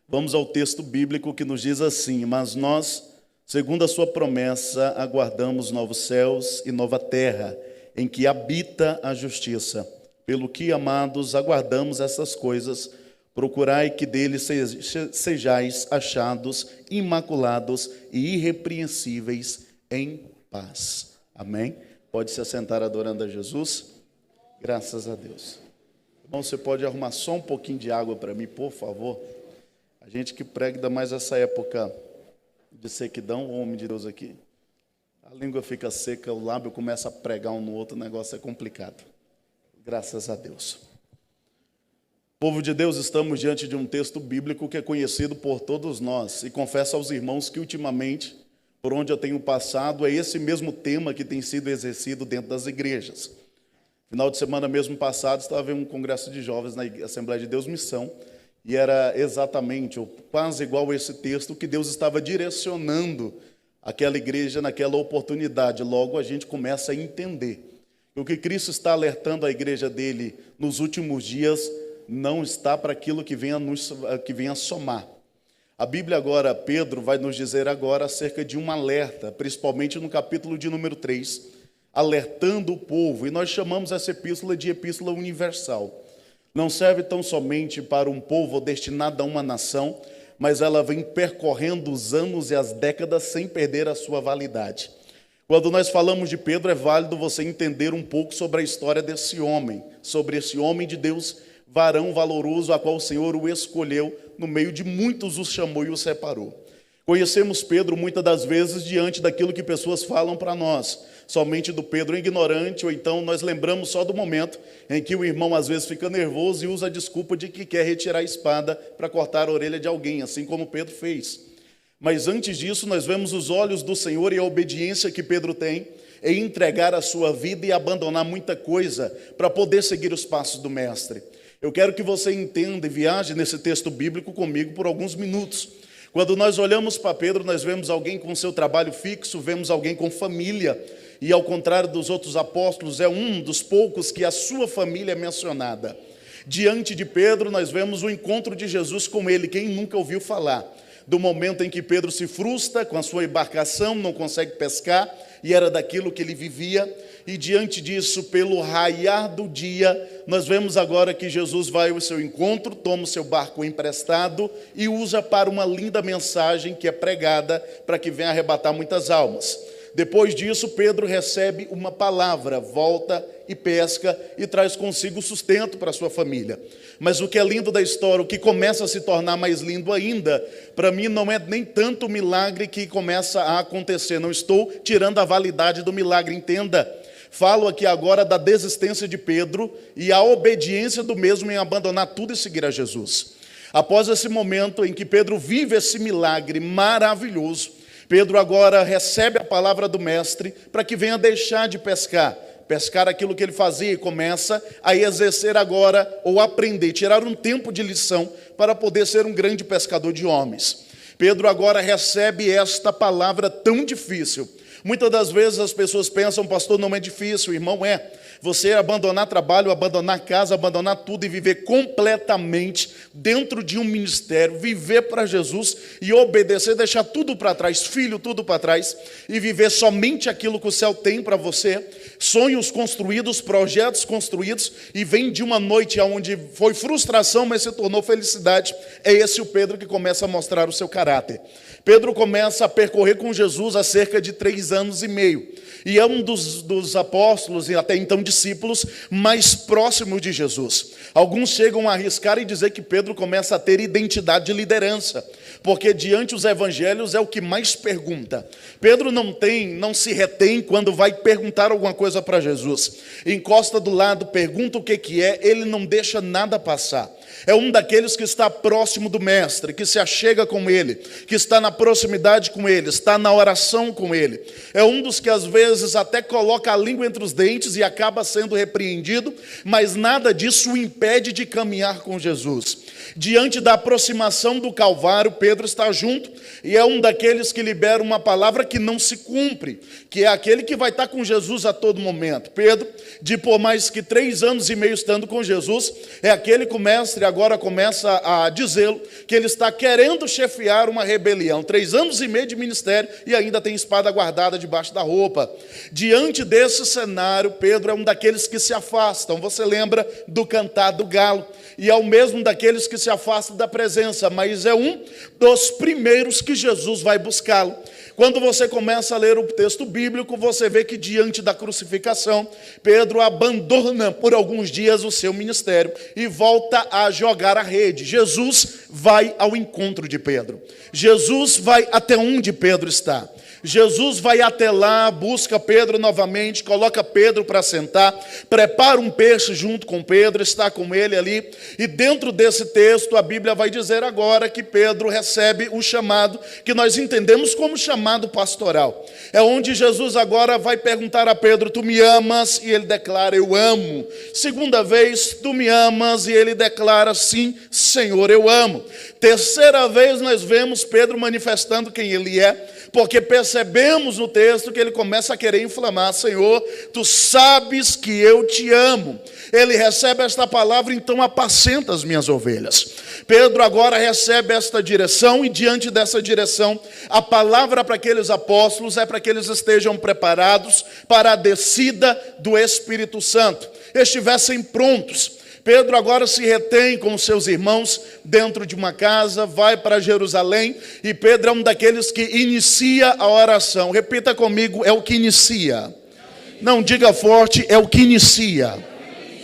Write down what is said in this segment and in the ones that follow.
Vamos ao texto bíblico que nos diz assim: mas nós, segundo a sua promessa, aguardamos novos céus e nova terra, em que habita a justiça. Pelo que, amados, aguardamos essas coisas, procurai que dele sejais achados, imaculados e irrepreensíveis em paz. Amém? Pode se assentar adorando a Jesus? Graças a Deus. Irmão, você pode arrumar só um pouquinho de água para mim, por favor? A gente que prega ainda mais essa época de sequidão, o homem de Deus aqui. A língua fica seca, o lábio começa a pregar um no outro, o negócio é complicado. Graças a Deus. Povo de Deus, estamos diante de um texto bíblico que é conhecido por todos nós. E confesso aos irmãos que ultimamente, por onde eu tenho passado, é esse mesmo tema que tem sido exercido dentro das igrejas. Final de semana mesmo passado, estava em um congresso de jovens na Assembleia de Deus Missão, e era exatamente, ou quase igual a esse texto, que Deus estava direcionando aquela igreja naquela oportunidade. Logo a gente começa a entender que o que Cristo está alertando a igreja dele nos últimos dias não está para aquilo que venha somar. A Bíblia agora, Pedro vai nos dizer agora acerca de um alerta, principalmente no capítulo de número 3, alertando o povo, e nós chamamos essa epístola de epístola universal. Não serve tão somente para um povo destinado a uma nação, mas ela vem percorrendo os anos e as décadas sem perder a sua validade. Quando nós falamos de Pedro, é válido você entender um pouco sobre a história desse homem, sobre esse homem de Deus, varão valoroso, a qual o Senhor o escolheu, no meio de muitos os chamou e os separou. Conhecemos Pedro muitas das vezes diante daquilo que pessoas falam para nós, somente do Pedro ignorante, ou então nós lembramos só do momento em que o irmão às vezes fica nervoso e usa a desculpa de que quer retirar a espada para cortar a orelha de alguém, assim como Pedro fez. Mas antes disso, nós vemos os olhos do Senhor e a obediência que Pedro tem em entregar a sua vida e abandonar muita coisa para poder seguir os passos do Mestre. Eu quero que você entenda e viaje nesse texto bíblico comigo por alguns minutos. Quando nós olhamos para Pedro, nós vemos alguém com seu trabalho fixo, vemos alguém com família, e ao contrário dos outros apóstolos, é um dos poucos que a sua família é mencionada. Diante de Pedro, nós vemos o encontro de Jesus com ele, quem nunca ouviu falar do momento em que Pedro se frustra com a sua embarcação, não consegue pescar, e era daquilo que ele vivia, e diante disso, pelo raiar do dia, nós vemos agora que Jesus vai ao seu encontro, toma o seu barco emprestado e usa para uma linda mensagem que é pregada para que venha arrebatar muitas almas. Depois disso, Pedro recebe uma palavra, volta e pesca e traz consigo sustento para a sua família. Mas o que é lindo da história, o que começa a se tornar mais lindo ainda, para mim não é nem tanto o milagre que começa a acontecer. Não estou tirando a validade do milagre, entenda. Falo aqui agora da desistência de Pedro e a obediência do mesmo em abandonar tudo e seguir a Jesus. Após esse momento em que Pedro vive esse milagre maravilhoso, Pedro agora recebe a palavra do Mestre para que venha deixar de pescar aquilo que ele fazia e começa a exercer agora, ou aprender, tirar um tempo de lição para poder ser um grande pescador de homens. Pedro agora recebe esta palavra tão difícil. Muitas das vezes as pessoas pensam, pastor, não é difícil, irmão, é. Você abandonar trabalho, abandonar casa, abandonar tudo e viver completamente dentro de um ministério, viver para Jesus e obedecer, deixar tudo para trás, filho, tudo para trás, e viver somente aquilo que o céu tem para você, sonhos construídos, projetos construídos, e vem de uma noite onde foi frustração, mas se tornou felicidade. É esse o Pedro que começa a mostrar o seu caráter. Pedro começa a percorrer com Jesus há cerca de 3 anos e meio. E é um dos apóstolos, e até então discípulos, mais próximos de Jesus. Alguns chegam a arriscar e dizer que Pedro começa a ter identidade de liderança, porque diante dos evangelhos é o que mais pergunta. Pedro não se retém quando vai perguntar alguma coisa para Jesus. Encosta do lado, pergunta o que é, ele não deixa nada passar. É um daqueles que está próximo do Mestre, que se achega com ele, que está na proximidade com ele, está na oração com ele. É um dos que às vezes até coloca a língua entre os dentes e acaba sendo repreendido, mas nada disso o impede de caminhar com Jesus. Diante da aproximação do Calvário, Pedro está junto e é um daqueles que libera uma palavra que não se cumpre, que é aquele que vai estar com Jesus a todo momento. Pedro, de por mais que 3 anos e meio estando com Jesus, é aquele que o Mestre, agora começa a dizê-lo que ele está querendo chefiar uma rebelião. 3 anos e meio de ministério e ainda tem espada guardada debaixo da roupa. Diante desse cenário, Pedro é um daqueles que se afastam. Você lembra do cantar do galo? E é o mesmo daqueles que se afastam da presença, mas é um dos primeiros que Jesus vai buscá-lo. Quando você começa a ler o texto bíblico, você vê que diante da crucificação, Pedro abandona por alguns dias o seu ministério e volta a jogar a rede. Jesus vai ao encontro de Pedro. Jesus vai até onde Pedro está. Jesus vai até lá, busca Pedro novamente, coloca Pedro para sentar, prepara um peixe junto com Pedro, está com ele ali. E dentro desse texto, a Bíblia vai dizer agora que Pedro recebe o chamado, que nós entendemos como chamado pastoral. É onde Jesus agora vai perguntar a Pedro: tu me amas? E ele declara: eu amo. Segunda vez: tu me amas? E ele declara: sim, Senhor, eu amo. Terceira vez nós vemos Pedro manifestando quem ele é, porque percebemos no texto que ele começa a querer inflamar: Senhor, tu sabes que eu te amo. Ele recebe esta palavra: então apacenta as minhas ovelhas. Pedro agora recebe esta direção, e diante dessa direção, a palavra para aqueles apóstolos é para que eles estejam preparados para a descida do Espírito Santo, estivessem prontos. Pedro agora se retém com os seus irmãos dentro de uma casa, vai para Jerusalém, e Pedro é um daqueles que inicia a oração. Repita comigo: é o que inicia. Não, diga forte: é o que inicia.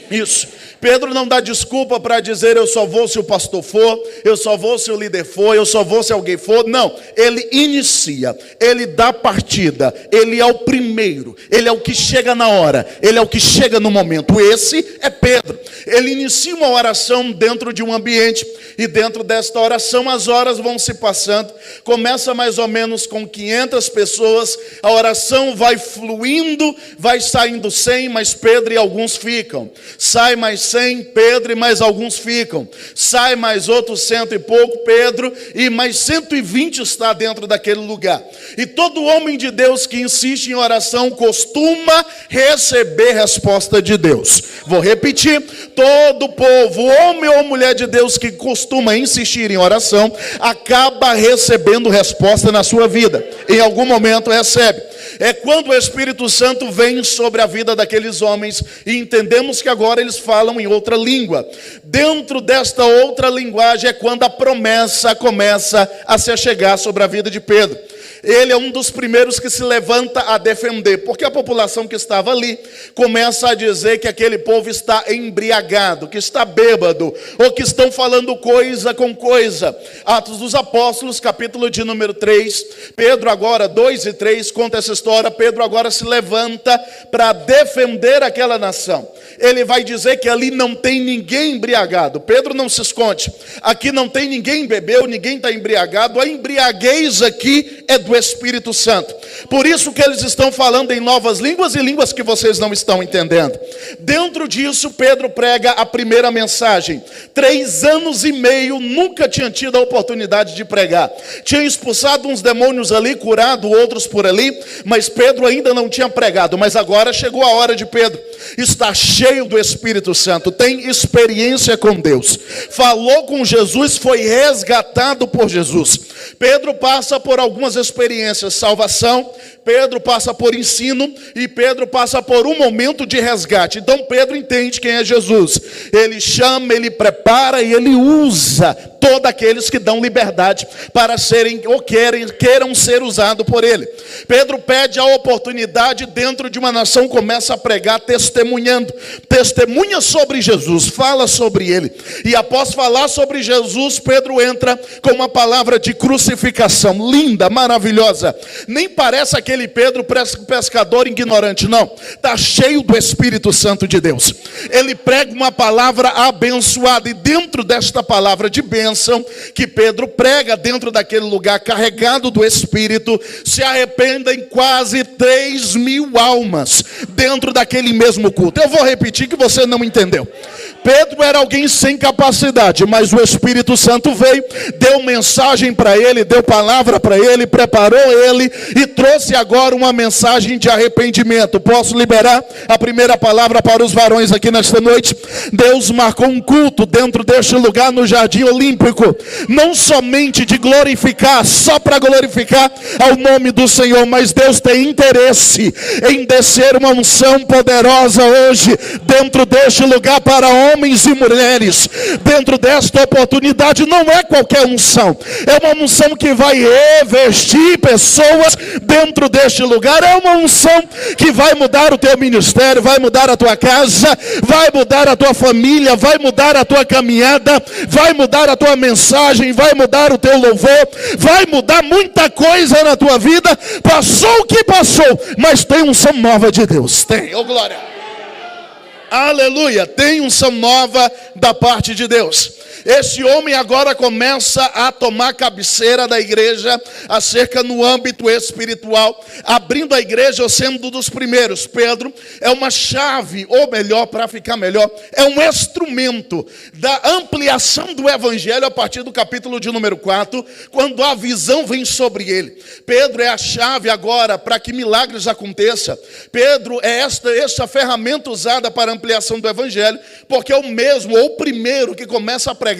Isso. Pedro não dá desculpa para dizer: eu só vou se o pastor for, eu só vou se o líder for, eu só vou se alguém for. Não, ele inicia, ele dá partida, ele é o primeiro, ele é o que chega na hora, ele é o que chega no momento. Esse é Pedro. Ele inicia uma oração dentro de um ambiente, e dentro desta oração as horas vão se passando. Começa mais ou menos com 500 pessoas, a oração vai fluindo, vai saindo 100, mas Pedro e alguns ficam. Sai mais 100, Pedro, e mais alguns ficam. Sai mais outros 100 e pouco, Pedro, e mais 120 está dentro daquele lugar. E todo homem de Deus que insiste em oração costuma receber resposta de Deus. Vou repetir: todo povo, homem ou mulher de Deus que costuma insistir em oração, acaba recebendo resposta na sua vida. Em algum momento recebe. É quando o Espírito Santo vem sobre a vida daqueles homens, e entendemos que agora eles falam em outra língua. Dentro desta outra linguagem é quando a promessa começa a se achegar sobre a vida de Pedro. Ele é um dos primeiros que se levanta a defender, porque a população que estava ali começa a dizer que aquele povo está embriagado, que está bêbado, ou que estão falando coisa com coisa. Atos dos Apóstolos, capítulo de número 3, Pedro agora, 2 e 3, conta essa história. Pedro agora se levanta para defender aquela nação. Ele vai dizer que ali não tem ninguém embriagado. Pedro não se esconde. Aqui não tem ninguém bebeu, ninguém está embriagado. A embriaguez aqui é do Espírito Santo. Por isso que eles estão falando em novas línguas e línguas que vocês não estão entendendo. Dentro disso, Pedro prega a primeira mensagem. 3 anos e meio nunca tinha tido a oportunidade de pregar. Tinha expulsado uns demônios ali, curado outros por ali, mas Pedro ainda não tinha pregado. Mas agora chegou a hora de Pedro. Está cheio do Espírito Santo, tem experiência com Deus, falou com Jesus, foi resgatado por Jesus. Pedro passa por algumas experiências: salvação, Pedro passa por ensino, e Pedro passa por um momento de resgate. Então Pedro entende quem é Jesus. Ele chama, ele prepara e ele usa todos aqueles que dão liberdade para serem ou queiram ser usados por ele. Pedro pede a oportunidade dentro de uma nação, começa a pregar testemunhando. Testemunha sobre Jesus, fala sobre ele. E após falar sobre Jesus, Pedro entra com uma palavra de crucificação, linda, maravilhosa. Nem parece aquele Pedro pescador ignorante, não. Está cheio do Espírito Santo de Deus. Ele prega uma palavra abençoada, e dentro desta palavra de bênção que Pedro prega dentro daquele lugar carregado do Espírito, se arrependem quase 3.000 almas dentro daquele mesmo culto. Eu vou repetir que você não entendeu. Pedro era alguém sem capacidade, mas o Espírito Santo veio, deu mensagem para ele, deu palavra para ele, preparou ele e trouxe agora uma mensagem de arrependimento. Posso liberar a primeira palavra para os varões aqui nesta noite? Deus marcou um culto dentro deste lugar no Jardim Olímpico, não somente de glorificar, só para glorificar ao nome do Senhor, mas Deus tem interesse em descer uma unção poderosa hoje dentro deste lugar para homens e mulheres. Dentro desta oportunidade não é qualquer unção, é uma unção que vai revestir pessoas dentro deste lugar, é uma unção que vai mudar o teu ministério, vai mudar a tua casa, vai mudar a tua família, vai mudar a tua caminhada, vai mudar a tua mensagem, vai mudar o teu louvor, vai mudar muita coisa na tua vida. Passou o que passou, mas tem unção nova de Deus, tem, oh glória, aleluia, tem unção nova da parte de Deus. Esse homem agora começa a tomar cabeceira da igreja, acerca no âmbito espiritual, abrindo a igreja, sendo dos primeiros. Pedro é uma chave, ou melhor, para ficar melhor, é um instrumento da ampliação do evangelho a partir do capítulo de número 4, quando a visão vem sobre ele. Pedro é a chave agora para que milagres aconteçam. Pedro é esta ferramenta usada para a ampliação do evangelho, porque é o mesmo, ou o primeiro que começa a pregar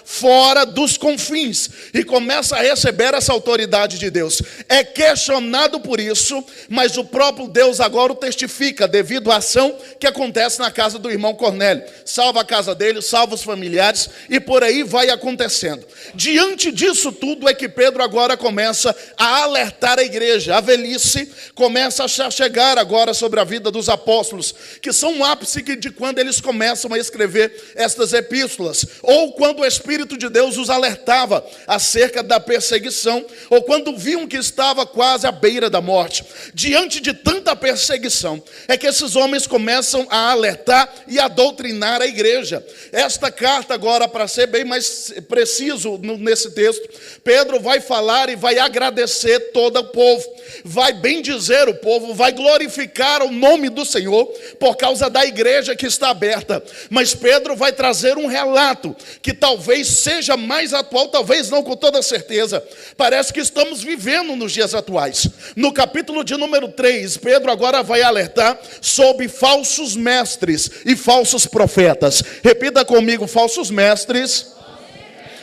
fora dos confins e começa a receber essa autoridade de Deus. É questionado por isso, mas o próprio Deus agora o testifica, devido à ação que acontece na casa do irmão Cornélio. Salva a casa dele, salva os familiares e por aí vai acontecendo. Diante disso tudo é que Pedro agora começa a alertar a igreja. A velhice começa a chegar agora sobre a vida dos apóstolos, que são o ápice de quando eles começam a escrever estas epístolas, ou quando o Espírito de Deus os alertava acerca da perseguição, ou quando viam que estava quase à beira da morte. Diante de tanta perseguição, é que esses homens começam a alertar e a doutrinar a igreja. Esta carta agora, para ser bem mais preciso nesse texto, Pedro vai falar e vai agradecer todo o povo, vai bendizer o povo, vai glorificar o nome do Senhor por causa da igreja que está aberta. Mas Pedro vai trazer um relato que talvez seja mais atual, talvez não com toda certeza. Parece que estamos vivendo nos dias atuais. No capítulo de número 3, Pedro agora vai alertar sobre falsos mestres e falsos profetas. Repita comigo: falsos mestres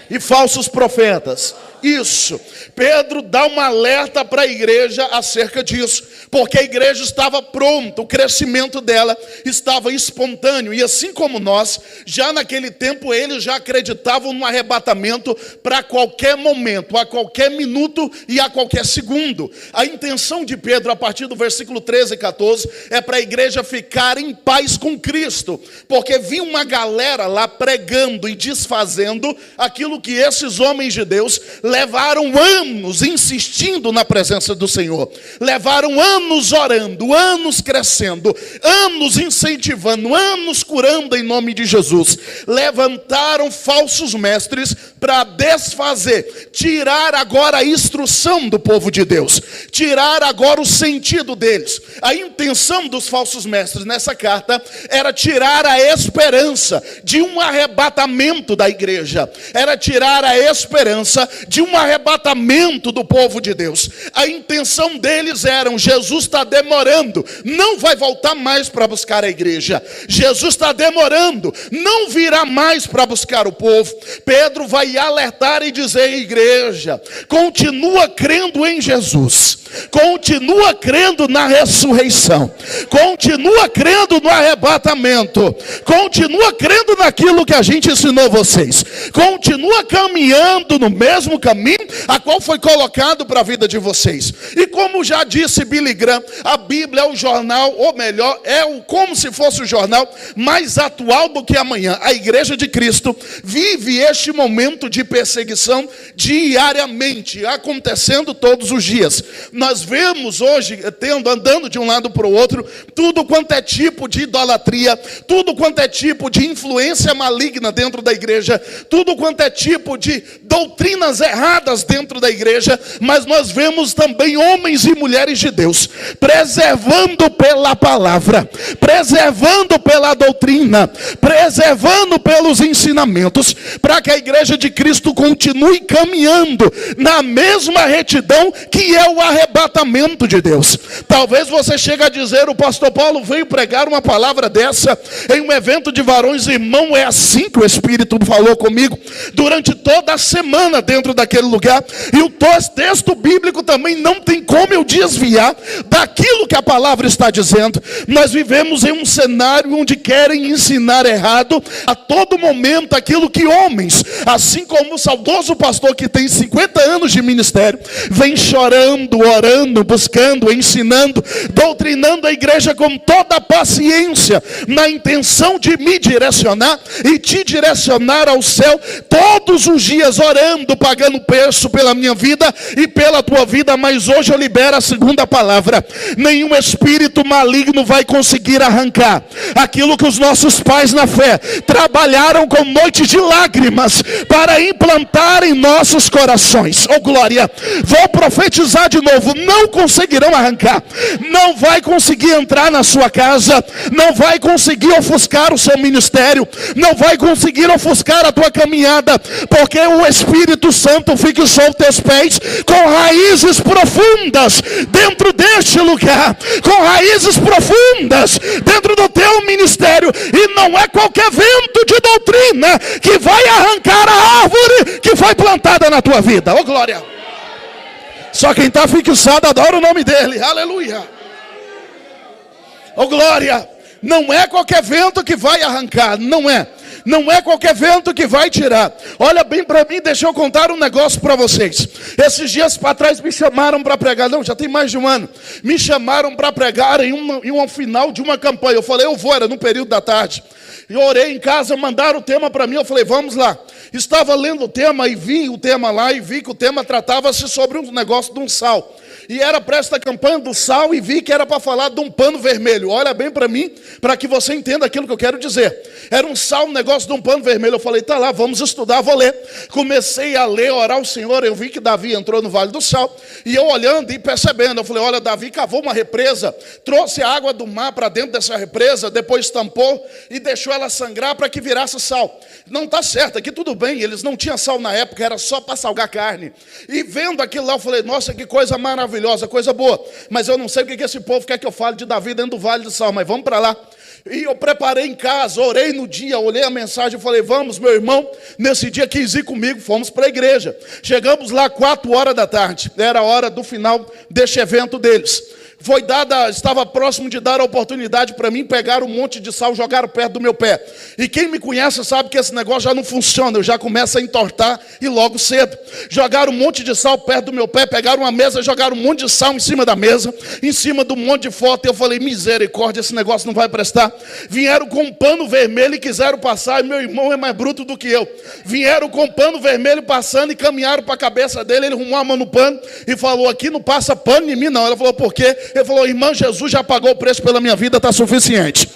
e falsos profetas. Isso, Pedro dá um alerta para a igreja acerca disso, porque a igreja estava pronta, o crescimento dela estava espontâneo, e assim como nós, já naquele tempo eles já acreditavam no arrebatamento para qualquer momento, a qualquer minuto e a qualquer segundo. A intenção de Pedro, a partir do versículo 13 e 14, é para a igreja ficar em paz com Cristo, porque vinha uma galera lá pregando e desfazendo aquilo que esses homens de Deus levaram anos insistindo na presença do Senhor, levaram anos orando, anos crescendo, anos incentivando, anos curando em nome de Jesus. Levantaram falsos mestres para desfazer, tirar agora a instrução do povo de Deus, tirar agora o sentido deles. A intenção dos falsos mestres nessa carta era tirar a esperança de um arrebatamento da igreja, era tirar a esperança de um arrebatamento do povo de Deus. A intenção deles era: Jesus está demorando, não vai voltar mais para buscar a igreja. Jesus está demorando, não virá mais para buscar o povo. Pedro vai alertar e dizer: igreja, continua crendo em Jesus, continua crendo na ressurreição, continua crendo no arrebatamento, continua crendo naquilo que a gente ensinou vocês, continua caminhando no mesmo caminho a qual foi colocado para a vida de vocês. E como já disse Billy Graham, a Bíblia é o jornal, ou melhor, como se fosse o jornal mais atual do que amanhã. A igreja de Cristo vive este momento de perseguição diariamente, acontecendo todos os dias. nós vemos hoje, andando de um lado para o outro, tudo quanto é tipo de idolatria, tudo quanto é tipo de influência maligna dentro da igreja, tudo quanto é tipo de doutrinas erradas dentro da igreja, mas nós vemos também homens e mulheres de Deus, preservando pela palavra, preservando pela doutrina, preservando pelos ensinamentos, para que a igreja de Cristo continue caminhando na mesma retidão que é o arrebatamento de Deus. Talvez você chegue a dizer: o pastor Paulo veio pregar uma palavra dessa em um evento de varões. Irmão, é assim que o Espírito falou comigo durante toda a semana dentro daquele lugar, e o texto bíblico também não tem como eu desviar daquilo que a palavra está dizendo. Nós vivemos em um cenário onde querem ensinar errado a todo momento aquilo que homens, assim como o saudoso pastor que tem 50 anos de ministério, vem chorando, orando, buscando, ensinando, doutrinando a igreja com toda a paciência, na intenção de me direcionar e te direcionar ao céu todos os dias, orando, pagando preço pela minha vida e pela tua vida. Mas hoje eu libero a segunda palavra: nenhum espírito maligno vai conseguir arrancar aquilo que os nossos pais na fé trabalharam com noites de lágrimas para implantar em nossos corações. Oh glória, vou profetizar de novo: não conseguirão arrancar, não vai conseguir entrar na sua casa, não vai conseguir ofuscar o seu ministério, não vai conseguir ofuscar a tua caminhada, porque o Espírito Santo fixou os teus pés com raízes profundas dentro deste lugar, com raízes profundas dentro do teu ministério, e não é qualquer vento de doutrina que vai arrancar a árvore que foi plantada na tua vida. Oh glória! Só quem está fixado adora o nome dele. Aleluia! Oh glória! Não é qualquer vento que vai arrancar, não é. Não é qualquer vento que vai tirar. Olha bem para mim, deixa eu contar um negócio para vocês. Esses dias para trás me chamaram para pregar. Não, já tem mais de um ano. Me chamaram para pregar em um final de uma campanha. Eu falei: eu vou, era no período da tarde. Eu orei em casa, mandaram o tema para mim. Eu falei: vamos lá. Estava lendo o tema e vi o tema lá, e vi que o tema tratava-se sobre um negócio de um sal. E era para esta campanha do sal, e vi que era para falar de um pano vermelho. Olha bem para mim, para que você entenda aquilo que eu quero dizer. Era um sal, um negócio de um pano vermelho. Eu falei: tá lá, vamos estudar, vou ler. Comecei a ler, orar ao Senhor. Eu vi que Davi entrou no Vale do Sal, e eu olhando e percebendo, eu falei: olha, Davi cavou uma represa, trouxe a água do mar para dentro dessa represa, depois tampou e deixou ela sangrar para que virasse sal. Não está certo, aqui tudo bem, eles não tinham sal na época, era só para salgar carne. E vendo aquilo lá, eu falei: nossa, que coisa maravilhosa, coisa boa. Mas eu não sei o que esse povo quer que eu fale de Davi dentro do Vale do Sal, mas vamos para lá. E eu preparei em casa, orei no dia, olhei a mensagem e falei: vamos, meu irmão, nesse dia quis ir comigo, fomos para a igreja. Chegamos lá 4 horas da tarde, era a hora do final deste evento deles. Estava próximo de dar a oportunidade para mim pegar um monte de sal, jogaram perto do meu pé. E quem me conhece sabe que esse negócio já não funciona, eu já começo a entortar e logo cedo. Jogaram um monte de sal perto do meu pé, pegaram uma mesa, jogaram um monte de sal em cima da mesa, em cima de um monte de foto. E eu falei: misericórdia, esse negócio não vai prestar. Vieram com um pano vermelho e quiseram passar, e meu irmão é mais bruto do que eu. Vieram com um pano vermelho passando e caminharam para a cabeça dele. Ele arrumou a mão no pano e falou: aqui não passa pano em mim não. Ela falou: por quê? Ele falou: irmã, Jesus já pagou o preço pela minha vida, está suficiente.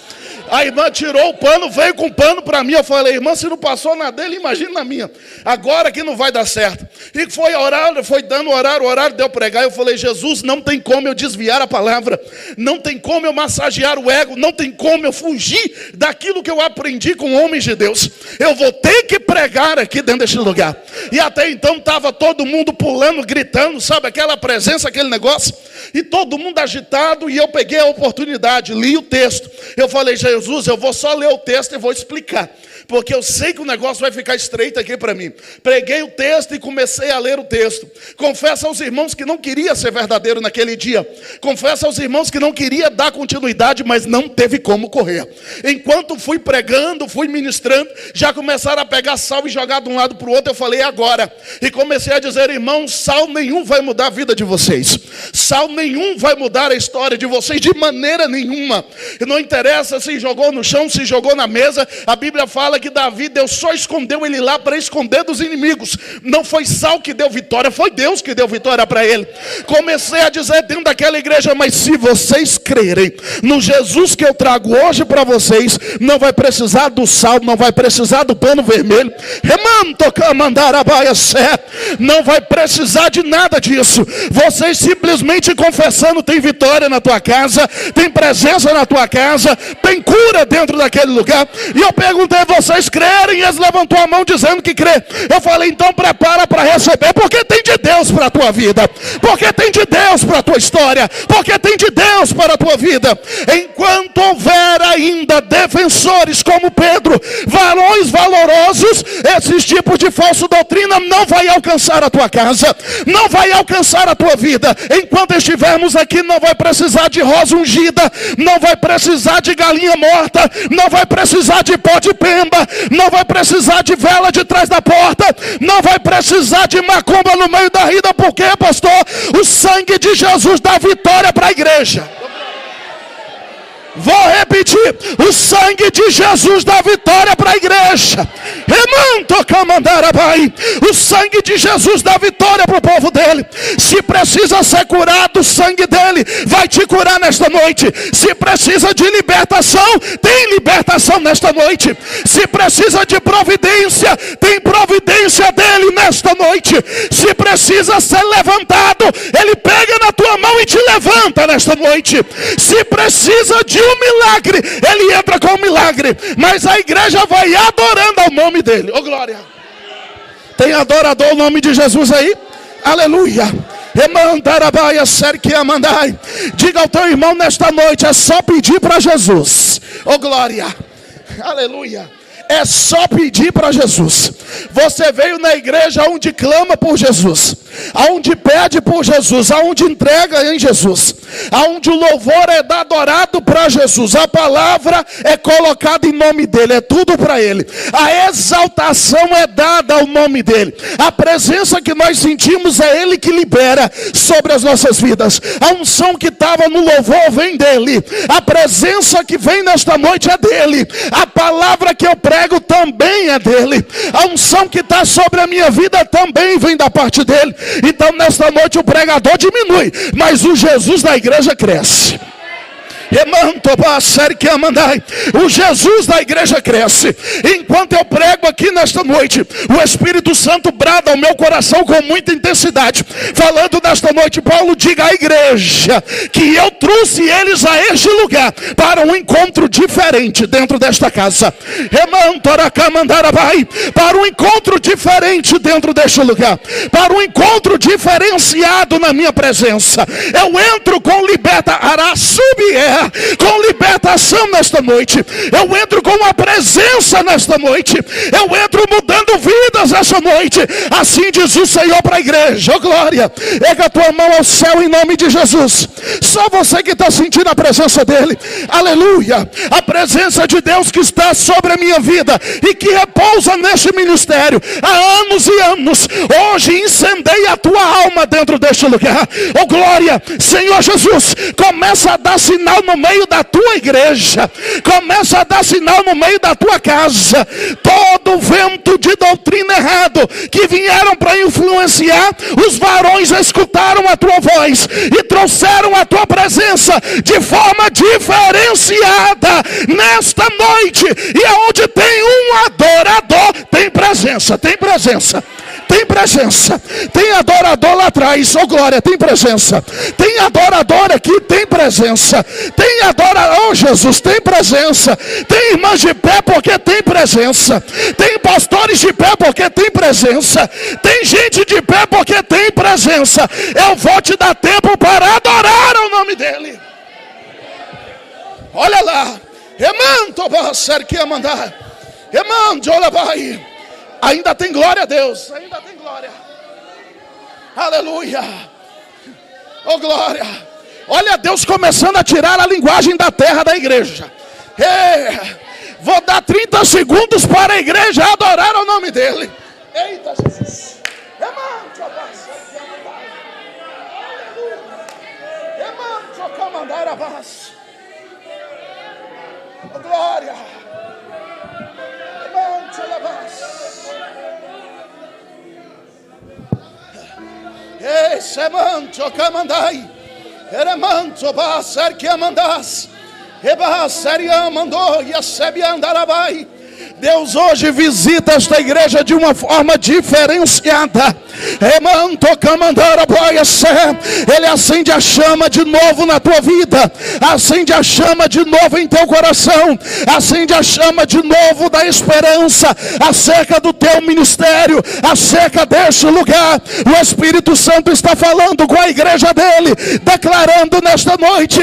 A irmã tirou o pano, veio com o pano para mim. Eu falei: irmã, se não passou na dele, imagina na minha. Agora que não vai dar certo. E foi orar, foi dando horário, deu pregar. Eu falei: Jesus, não tem como eu desviar a palavra, não tem como eu massagear o ego, não tem como eu fugir daquilo que eu aprendi com homens de Deus. Eu vou ter que pregar aqui dentro deste lugar. E até então estava todo mundo pulando, gritando, sabe, aquela presença, aquele negócio, e todo mundo agitado. E eu peguei a oportunidade, li o texto. Eu falei: Jesus, eu vou só ler o texto e vou explicar, porque eu sei que o negócio vai ficar estreito aqui para mim. Preguei o texto e comecei a ler o texto. Confesso aos irmãos que não queria ser verdadeiro naquele dia. Confesso aos irmãos que não queria dar continuidade, mas não teve como correr. Enquanto fui pregando, fui ministrando, já começaram a pegar sal e jogar de um lado para o outro. Eu falei: agora. E comecei a dizer: irmãos, sal nenhum vai mudar a vida de vocês. Sal nenhum vai mudar a história de vocês, de maneira nenhuma. E não interessa se jogou no chão, se jogou na mesa. A Bíblia fala fala que Davi, Deus só escondeu ele lá para esconder dos inimigos. Não foi Saul que deu vitória, foi Deus que deu vitória para ele. Comecei a dizer dentro daquela igreja: mas se vocês crerem no Jesus que eu trago hoje para vocês, não vai precisar do sal, não vai precisar do pano vermelho, não vai precisar de nada disso. Vocês simplesmente confessando, tem vitória na tua casa, tem presença na tua casa, tem cura dentro daquele lugar. E eu perguntei: vocês crerem? E eles levantou a mão dizendo que crê. Eu falei: então prepara para receber, porque tem de Deus para a tua vida, porque tem de Deus para a tua história, porque tem de Deus para a tua vida. Enquanto houver ainda defensores como Pedro, varões valorosos, esses tipos de falsa doutrina não vai alcançar a tua casa, não vai alcançar a tua vida. Enquanto estivermos aqui, não vai precisar de rosa ungida, não vai precisar de galinha morta, não vai precisar de pó de pemba, não vai precisar de vela de trás da porta, não vai precisar de macumba no meio da rida. Por quê, pastor? O sangue de Jesus dá vitória para a igreja. Vou repetir: o sangue de Jesus dá vitória para a igreja. O sangue de Jesus dá vitória para o povo dele. Se precisa ser curado, o sangue dele vai te curar nesta noite. Se precisa de libertação, tem libertação nesta noite. Se precisa de providência, tem providência dele nesta noite. Se precisa ser levantado, ele pega na tua mão e te levanta nesta noite. Se precisa de um milagre, ele entra com o milagre. Mas a igreja vai adorando ao nome dele. Oh glória! Tem adorador ao nome de Jesus aí? Aleluia! Diga ao teu irmão nesta noite: é só pedir para Jesus. Oh glória! Aleluia! É só pedir para Jesus. Você veio na igreja onde clama por Jesus, aonde pede por Jesus, aonde entrega em Jesus, aonde o louvor é adorado para Jesus, a palavra é colocada em nome dele, é tudo para ele, a exaltação é dada ao nome dele, a presença que nós sentimos é ele que libera sobre as nossas vidas. A unção que estava no louvor vem dele, a presença que vem nesta noite é dele, a palavra que eu prego também é dele, a unção que está sobre a minha vida também vem da parte dele. Então nesta noite o pregador diminui, mas o Jesus da igreja cresce. O Jesus da igreja cresce. Enquanto eu prego aqui nesta noite, o Espírito Santo brada ao meu coração com muita intensidade, falando nesta noite: Paulo, diga à igreja que eu trouxe eles a este lugar para um encontro diferente dentro desta casa, para um encontro diferente dentro deste lugar, para um encontro diferenciado na minha presença. Eu entro com com libertação nesta noite. Eu entro com a presença nesta noite. Eu entro mudando vidas esta noite. Assim diz o Senhor para a igreja. Oh glória! Erga a tua mão ao céu em nome de Jesus. Só você que está sentindo a presença dele. Aleluia! A presença de Deus que está sobre a minha vida e que repousa neste ministério há anos e anos. Hoje incendeia a tua alma dentro deste lugar. Oh glória! Senhor Jesus, começa a dar sinal no meio da tua igreja, começa a dar sinal no meio da tua casa. Todo vento de doutrina errado que vieram para influenciar, os varões escutaram a tua voz e trouxeram a tua presença de forma diferenciada nesta noite. E aonde tem um adorador, tem presença, tem presença. Tem presença, tem adorador lá atrás, oh glória, tem presença. Tem adorador aqui, tem presença. Tem adorador, oh Jesus, tem presença. Tem irmãs de pé porque tem presença. Tem pastores de pé porque tem presença. Tem gente de pé porque tem presença. Eu vou te dar tempo para adorar o nome dele. Olha lá, ainda tem glória a Deus, ainda tem glória. Aleluia. Oh glória. Olha Deus começando a tirar a linguagem da terra da igreja. Vou dar 30 segundos para a igreja adorar o nome dele. Eita Jesus. Oh glória. semanto camandai. Eremanto baser que amandas. Eba seria mandou e a sebia andarabai. Deus hoje visita esta igreja de uma forma diferenciada. Ele acende a chama de novo na tua vida, acende a chama de novo em teu coração, acende a chama de novo da esperança acerca do teu ministério, acerca deste lugar. O Espírito Santo está falando com a igreja dele, declarando nesta noite: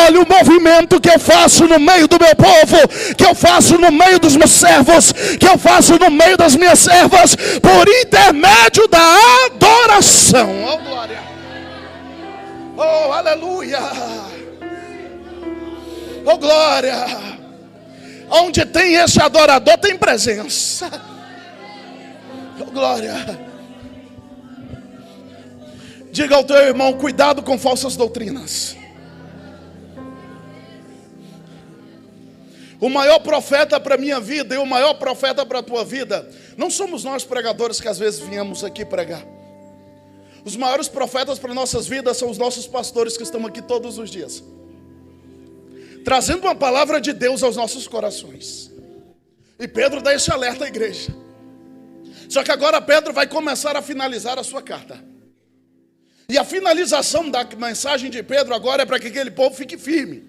olha o movimento que eu faço no meio do meu povo, que eu faço no meio dos meus servos, que eu faço no meio das minhas servas, por intermédio da adoração. Oh glória, oh aleluia, oh glória. Onde tem esse adorador tem presença. Oh glória. Diga ao teu irmão: cuidado com falsas doutrinas. O maior profeta para a minha vida e o maior profeta para a tua vida não somos nós pregadores que às vezes viemos aqui pregar. Os maiores profetas para nossas vidas são os nossos pastores que estão aqui todos os dias, trazendo uma palavra de Deus aos nossos corações. E Pedro dá esse alerta à igreja. Só que agora Pedro vai começar a finalizar a sua carta. E a finalização da mensagem de Pedro agora é para que aquele povo fique firme,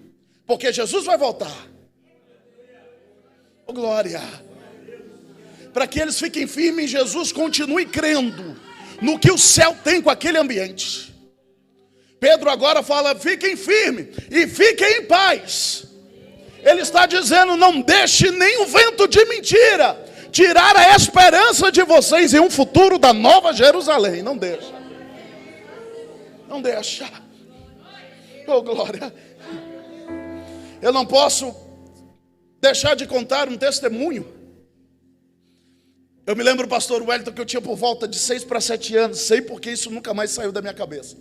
porque Jesus vai voltar. Oh glória. Para que eles fiquem firmes em Jesus, continuem crendo no que o céu tem com aquele ambiente. Pedro agora fala: fiquem firmes e fiquem em paz. Ele está dizendo: não deixe nem o vento de mentira tirar a esperança de vocês em um futuro da nova Jerusalém. Não deixa. Não deixa. Oh glória. Eu não posso deixar de contar um testemunho. Eu me lembro, pastor Wellington, que eu tinha por volta de 6 para 7 anos. Sei porque isso nunca mais saiu da minha cabeça.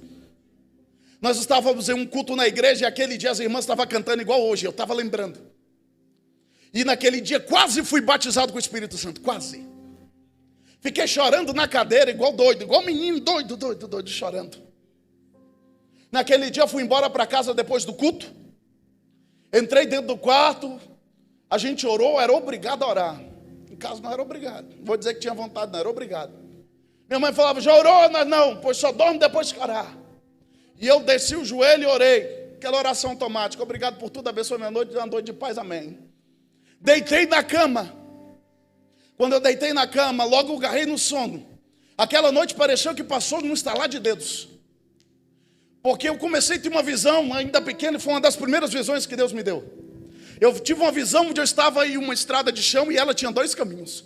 Nós estávamos em um culto na igreja e aquele dia as irmãs estavam cantando igual hoje. Eu estava lembrando. E naquele dia quase fui batizado com o Espírito Santo. Quase. Fiquei chorando na cadeira igual doido. Igual menino doido, chorando. Naquele dia eu fui embora para casa depois do culto. Entrei dentro do quarto. A gente orou, era obrigado a orar. Em casa não era obrigado. Vou dizer que tinha vontade, não era obrigado. Minha mãe falava: já orou? Nós não, pois só dorme depois que orar. E eu desci o joelho e orei. Aquela oração automática: obrigado por tudo, abençoe minha noite, uma noite de paz, amém. Deitei na cama. Quando eu deitei na cama, logo eu agarrei no sono. Aquela noite pareceu que passou num estalar de dedos. Porque eu comecei a ter uma visão, ainda pequena, e foi uma das primeiras visões que Deus me deu. Eu tive uma visão onde eu estava em uma estrada de chão e ela tinha 2 caminhos.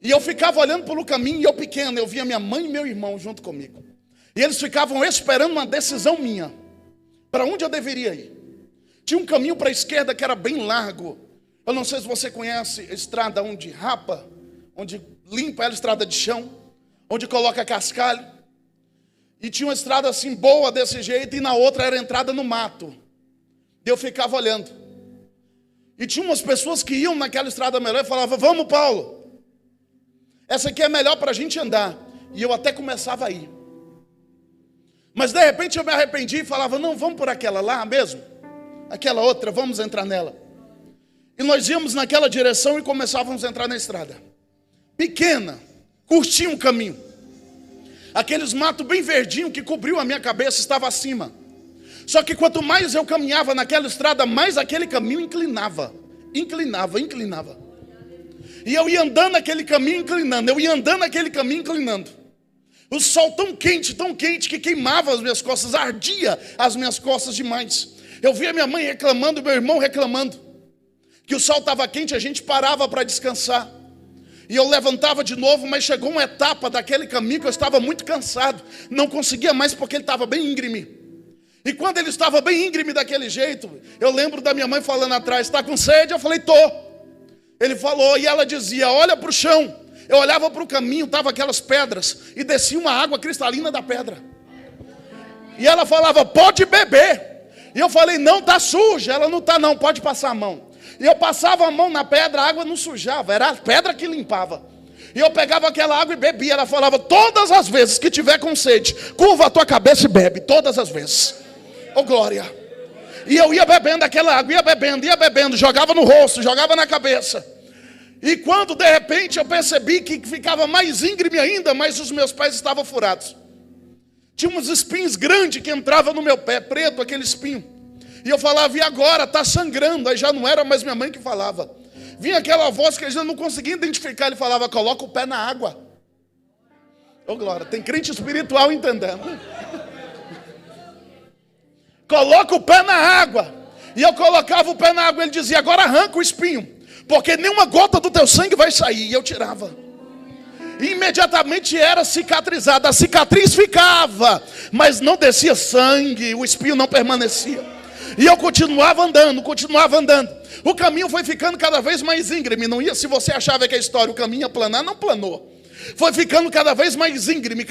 E eu ficava olhando pelo caminho e eu pequeno, eu via minha mãe e meu irmão junto comigo. E eles ficavam esperando uma decisão minha. Para onde eu deveria ir? Tinha um caminho para a esquerda que era bem largo. Eu não sei se você conhece a estrada onde rapa, onde limpa ela, estrada de chão, onde coloca cascalho. E tinha uma estrada assim boa desse jeito e na outra era entrada no mato. Eu ficava olhando. E tinha umas pessoas que iam naquela estrada melhor e falavam: vamos, Paulo, essa aqui é melhor para a gente andar. E eu até começava a ir. Mas de repente eu me arrependi e falava: não, vamos por aquela lá mesmo. Aquela outra, vamos entrar nela. E nós íamos naquela direção e começávamos a entrar na estrada. Pequena, curtinha um caminho. Aqueles matos bem verdinhos que cobriu a minha cabeça estava acima. Só que quanto mais eu caminhava naquela estrada, mais aquele caminho inclinava. E eu ia andando naquele caminho inclinando. O sol tão quente que queimava as minhas costas, ardia as minhas costas demais. Eu via minha mãe reclamando, meu irmão reclamando, que o sol estava quente, a gente parava para descansar. E eu levantava de novo, mas chegou uma etapa daquele caminho que eu estava muito cansado. Não conseguia mais porque ele estava bem íngreme. E quando ele estava bem íngreme daquele jeito, eu lembro da minha mãe falando atrás: está com sede? Eu falei: tô. Ele falou, e ela dizia: olha para o chão. Eu olhava para o caminho, estava aquelas pedras, e descia uma água cristalina da pedra. E ela falava: pode beber. E eu falei: não, está suja. Ela: não está não, pode passar a mão. E eu passava a mão na pedra, a água não sujava, era a pedra que limpava. E eu pegava aquela água e bebia. Ela falava: todas as vezes que tiver com sede, curva a tua cabeça e bebe. Todas as vezes. Oh glória. E eu ia bebendo aquela água, ia bebendo, jogava no rosto, jogava na cabeça. E quando de repente eu percebi que ficava mais íngreme ainda, mas os meus pés estavam furados. Tinha uns espinhos grandes que entravam no meu pé, preto aquele espinho. E eu falava: e agora? Está sangrando. Aí já não era mais minha mãe que falava. Vinha aquela voz que a gente não conseguia identificar. Ele falava: coloca o pé na água. Ô glória, tem crente espiritual entendendo. Coloca o pé na água. E eu colocava o pé na água. Ele dizia: agora arranca o espinho, porque nenhuma gota do teu sangue vai sair. E eu tirava. E imediatamente era cicatrizada. A cicatriz ficava, mas não descia sangue. O espinho não permanecia. E eu continuava andando. O caminho foi ficando cada vez mais íngreme. Não ia, se você achava que a história, o caminho ia planar, não planou. Foi ficando cada vez mais íngreme.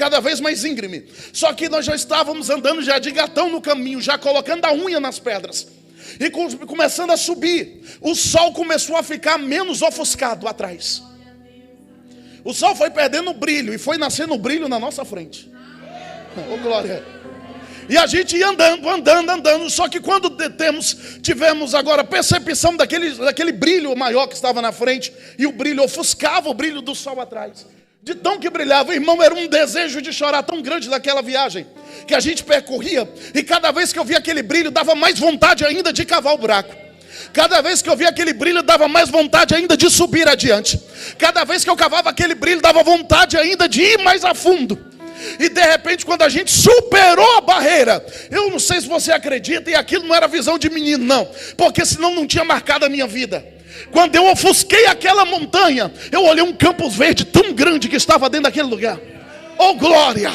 Só que nós já estávamos andando já de gatão no caminho, já colocando a unha nas pedras. E começando a subir. O sol começou a ficar menos ofuscado atrás. O sol foi perdendo o brilho e foi nascendo o brilho na nossa frente. Oh glória. E a gente ia andando. Só que quando tivemos agora percepção daquele brilho maior que estava na frente, e o brilho ofuscava o brilho do sol atrás. De tão que brilhava, irmão, era um desejo de chorar tão grande daquela viagem que a gente percorria. E cada vez que eu via aquele brilho, dava mais vontade ainda de cavar o buraco. Cada vez que eu via aquele brilho, dava mais vontade ainda de subir adiante. Cada vez que eu cavava aquele brilho, dava vontade ainda de ir mais a fundo. E de repente, quando a gente superou a barreira, eu não sei se você acredita, e aquilo não era visão de menino não, porque senão não tinha marcado a minha vida. Quando eu ofusquei aquela montanha, eu olhei um campo verde tão grande que estava dentro daquele lugar. Oh glória!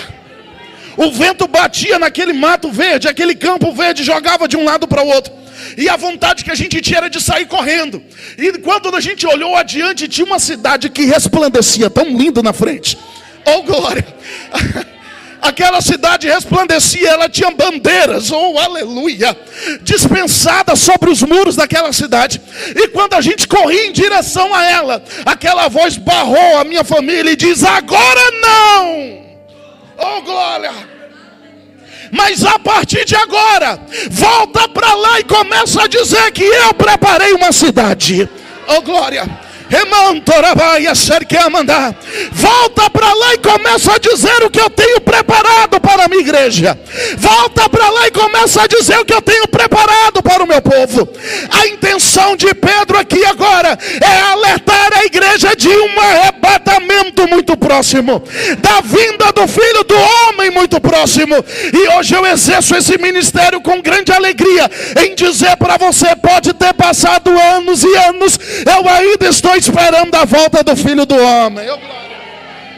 O vento batia naquele mato verde, aquele campo verde, jogava de um lado para o outro. E a vontade que a gente tinha era de sair correndo. E quando a gente olhou adiante, tinha uma cidade que resplandecia tão lindo na frente. Oh glória! Aquela cidade resplandecia, ela tinha bandeiras, oh aleluia, dispensadas sobre os muros daquela cidade. E quando a gente corria em direção a ela, aquela voz barrou a minha família e diz: agora não! Oh glória! Mas a partir de agora, volta para lá e começa a dizer que eu preparei uma cidade. Oh glória! Volta para lá e começa a dizer o que eu tenho preparado para a minha igreja. Volta para lá e começa a dizer o que eu tenho preparado para o meu povo. A intenção de Pedro aqui agora é alertar a igreja de um arrebatamento muito próximo, da vinda do Filho do Homem muito próximo. E hoje eu exerço esse ministério com grande alegria em dizer para você: pode ter passado anos e anos, eu ainda estou esperando a volta do Filho do Homem. Oh glória!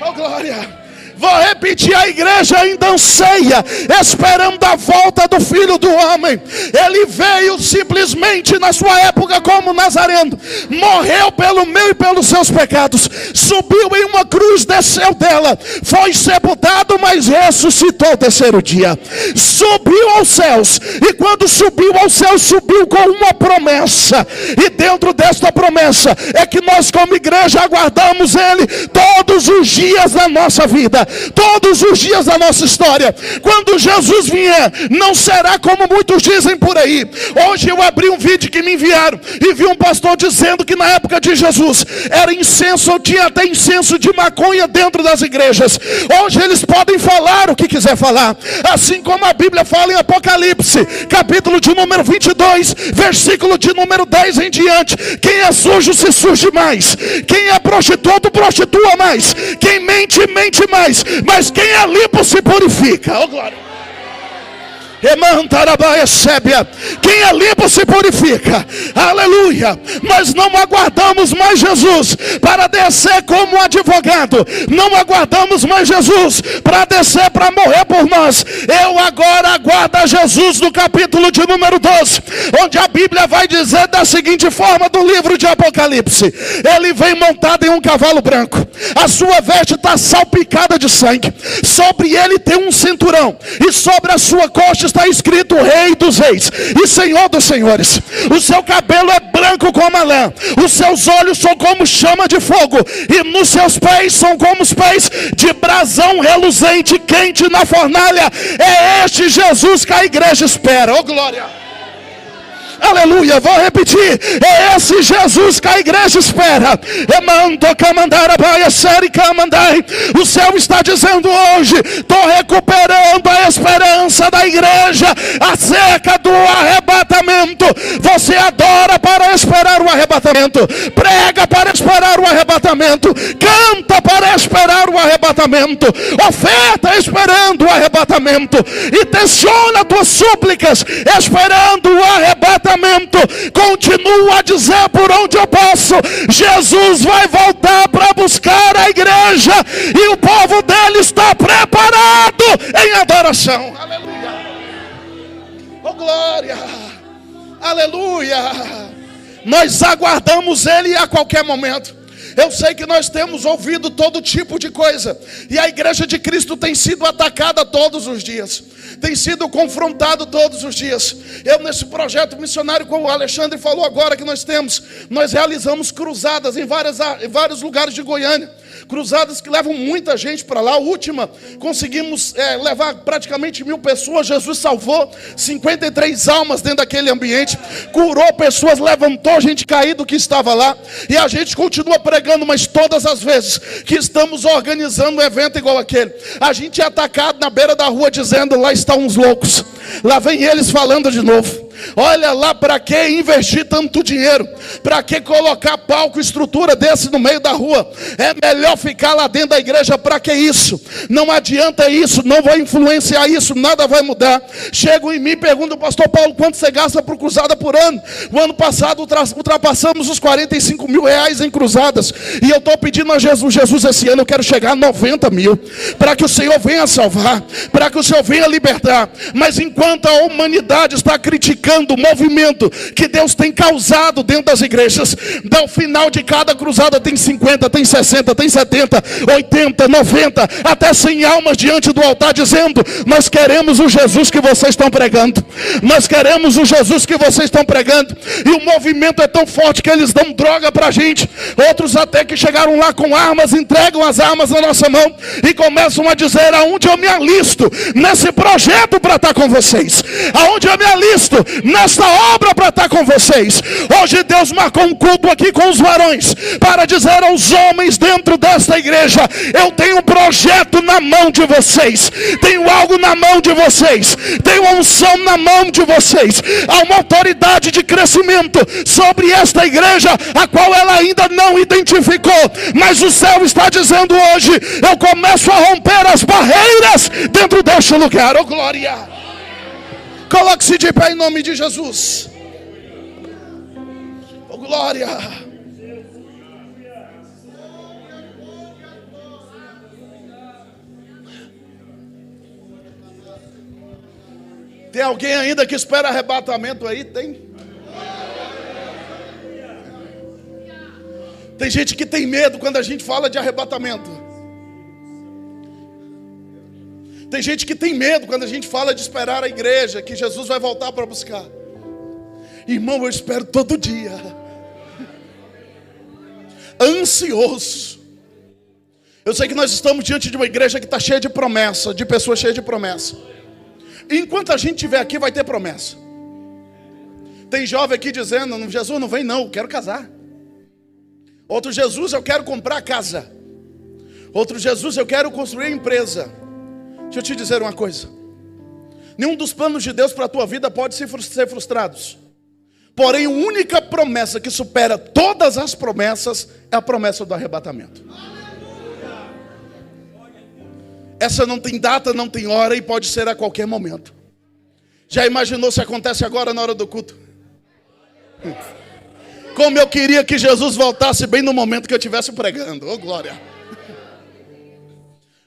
Oh glória! Vou repetir, a igreja ainda anseia, esperando a volta do Filho do Homem. Ele veio simplesmente na sua época como Nazareno, morreu pelo meu e pelos seus pecados, subiu em uma cruz, desceu dela, foi sepultado, mas ressuscitou ao terceiro dia, subiu aos céus. E quando subiu aos céus, subiu com uma promessa. E dentro desta promessa é que nós como igreja aguardamos Ele todos os dias da nossa vida, todos os dias da nossa história. Quando Jesus vier, não será como muitos dizem por aí. Hoje eu abri um vídeo que me enviaram e vi um pastor dizendo que na época de Jesus era incenso, ou tinha até incenso de maconha dentro das igrejas. Hoje eles podem falar o que quiser falar, assim como a Bíblia fala em Apocalipse, capítulo de número 22, versículo de número 10 em diante: quem é sujo se suje mais, quem é prostituto prostitua mais, quem mente mente mais, mas quem é limpo se purifica. Oh glória! Quem é limpo se purifica. Aleluia! Nós não aguardamos mais Jesus para descer como advogado. Não aguardamos mais Jesus para descer para morrer por nós. Eu agora aguardo a Jesus no capítulo de número 12, onde a Bíblia vai dizer da seguinte forma, do livro de Apocalipse: ele vem montado em um cavalo branco, a sua veste está salpicada de sangue, sobre ele tem um cinturão, e sobre a sua coxa está escrito Rei dos Reis e Senhor dos Senhores. O seu cabelo é branco como a lã, os seus olhos são como chama de fogo, e nos seus pés são como os pés de brasão reluzente, quente na fornalha. É este Jesus que a igreja espera. Oh glória! Aleluia, vou repetir. É esse Jesus que a igreja espera. O céu está dizendo hoje: estou recuperando a esperança da igreja acerca do arrebatamento. Você adora para esperar o arrebatamento, prega para esperar o arrebatamento, canta para esperar o arrebatamento, oferta esperando o arrebatamento, intenciona tuas súplicas esperando o arrebatamento. Continua a dizer por onde eu posso: Jesus vai voltar para buscar a igreja, e o povo dele está preparado em adoração. Aleluia, oh glória, aleluia. Nós aguardamos ele a qualquer momento. Eu sei que nós temos ouvido todo tipo de coisa, e a igreja de Cristo tem sido atacada todos os dias, tem sido confrontado todos os dias. Eu, nesse projeto missionário, como o Alexandre falou agora que nós realizamos cruzadas em vários lugares de Goiânia, cruzadas que levam muita gente para lá. A última, conseguimos levar praticamente 1000 pessoas. Jesus salvou 53 almas dentro daquele ambiente, curou pessoas, levantou gente caída que estava lá, e a gente continua pregando. Mas todas as vezes que estamos organizando um evento igual aquele, a gente é atacado na beira da rua dizendo: lá estão uns loucos, lá vem eles falando de novo. Olha lá, para que investir tanto dinheiro? Para que colocar palco, estrutura desse no meio da rua? É melhor ficar lá dentro da igreja. Para que isso? Não adianta isso, não vai influenciar isso, nada vai mudar. Chegam em mim e perguntam: pastor Paulo, quanto você gasta por cruzada por ano? O ano passado ultrapassamos os 45 mil reais em cruzadas, e eu estou pedindo a Jesus, esse ano eu quero chegar a 90 mil, para que o Senhor venha salvar, para que o Senhor venha libertar. Mas enquanto a humanidade está criticando o movimento que Deus tem causado dentro das igrejas, ao final de cada cruzada tem 50, tem 60, tem 70, 80, 90, até 100 almas diante do altar dizendo: nós queremos o Jesus que vocês estão pregando, nós queremos o Jesus que vocês estão pregando. E o movimento é tão forte que eles dão droga pra gente. Outros até que chegaram lá com armas, entregam as armas na nossa mão e começam a dizer: aonde eu me alisto nesse projeto para estar com vocês, aonde eu me alisto nesta obra para estar com vocês. Hoje Deus marcou um culto aqui com os varões para dizer aos homens dentro desta igreja: eu tenho um projeto na mão de vocês, tenho algo na mão de vocês, tenho uma unção na mão de vocês, há uma autoridade de crescimento sobre esta igreja, a qual ela ainda não identificou, mas o céu está dizendo hoje: eu começo a romper as barreiras dentro deste lugar. Oh glória! Coloque-se de pé em nome de Jesus. Oh glória! Tem alguém ainda que espera arrebatamento aí? Tem gente que tem medo quando a gente fala de arrebatamento. Tem gente que tem medo quando a gente fala de esperar a igreja, que Jesus vai voltar para buscar. Irmão, eu espero todo dia, ansioso. Eu sei que nós estamos diante de uma igreja que está cheia de promessa, de pessoas cheias de promessa. E enquanto a gente estiver aqui, vai ter promessa. Tem jovem aqui dizendo: Jesus não vem não, eu quero casar. Outro: Jesus, eu quero comprar casa. Outro: Jesus, eu quero construir empresa. Deixa eu te dizer uma coisa: nenhum dos planos de Deus para a tua vida pode ser frustrados. Porém, a única promessa que supera todas as promessas é a promessa do arrebatamento. Essa não tem data, não tem hora, e pode ser a qualquer momento. Já imaginou se acontece agora na hora do culto? Como eu queria que Jesus voltasse bem no momento que eu estivesse pregando. Oh glória!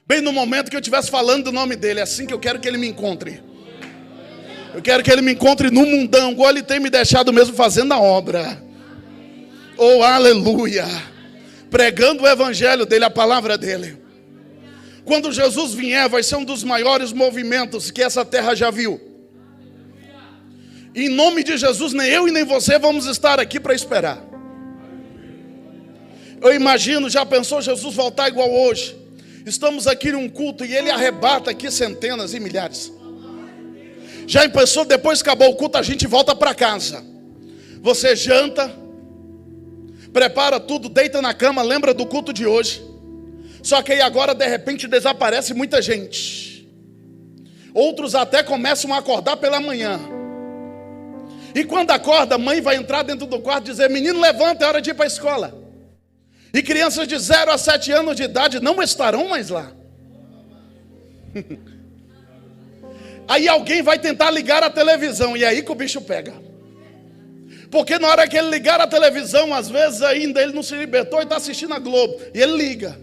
Bem no momento que eu estivesse falando do nome dele. É assim que eu quero que ele me encontre. Eu quero que ele me encontre no mundão, igual ele tem me deixado mesmo fazendo a obra. Oh aleluia! Pregando o evangelho dele, a palavra dele. Quando Jesus vier, vai ser um dos maiores movimentos que essa terra já viu. Em nome de Jesus, nem eu e nem você vamos estar aqui para esperar. Eu imagino, já pensou Jesus voltar igual hoje? Estamos aqui em um culto e Ele arrebata aqui centenas e milhares. Já pensou, depois que acabou o culto, a gente volta para casa. Você janta, prepara tudo, deita na cama, lembra do culto de hoje. Só que aí agora de repente desaparece muita gente. Outros até começam a acordar pela manhã. E quando acorda, a mãe vai entrar dentro do quarto e dizer: menino, levanta, é hora de ir para a escola. E crianças de 0 a 7 anos de idade não estarão mais lá. Aí alguém vai tentar ligar a televisão, e aí que o bicho pega. Porque na hora que ele ligar a televisão, às vezes ainda ele não se libertou e está assistindo a Globo. E ele liga.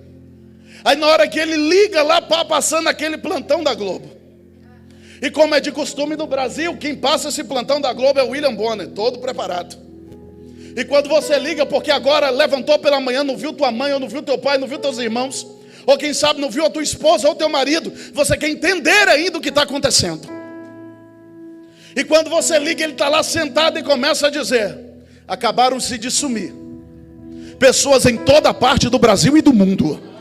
Aí na hora que ele liga lá, passando aquele plantão da Globo. E como é de costume no Brasil, quem passa esse plantão da Globo é o William Bonner, todo preparado. E quando você liga, porque agora levantou pela manhã, não viu tua mãe, ou não viu teu pai, não viu teus irmãos, ou quem sabe não viu a tua esposa ou teu marido, você quer entender ainda o que está acontecendo. E quando você liga, ele está lá sentado e começa a dizer: acabaram-se de sumir pessoas em toda parte do Brasil e do mundo.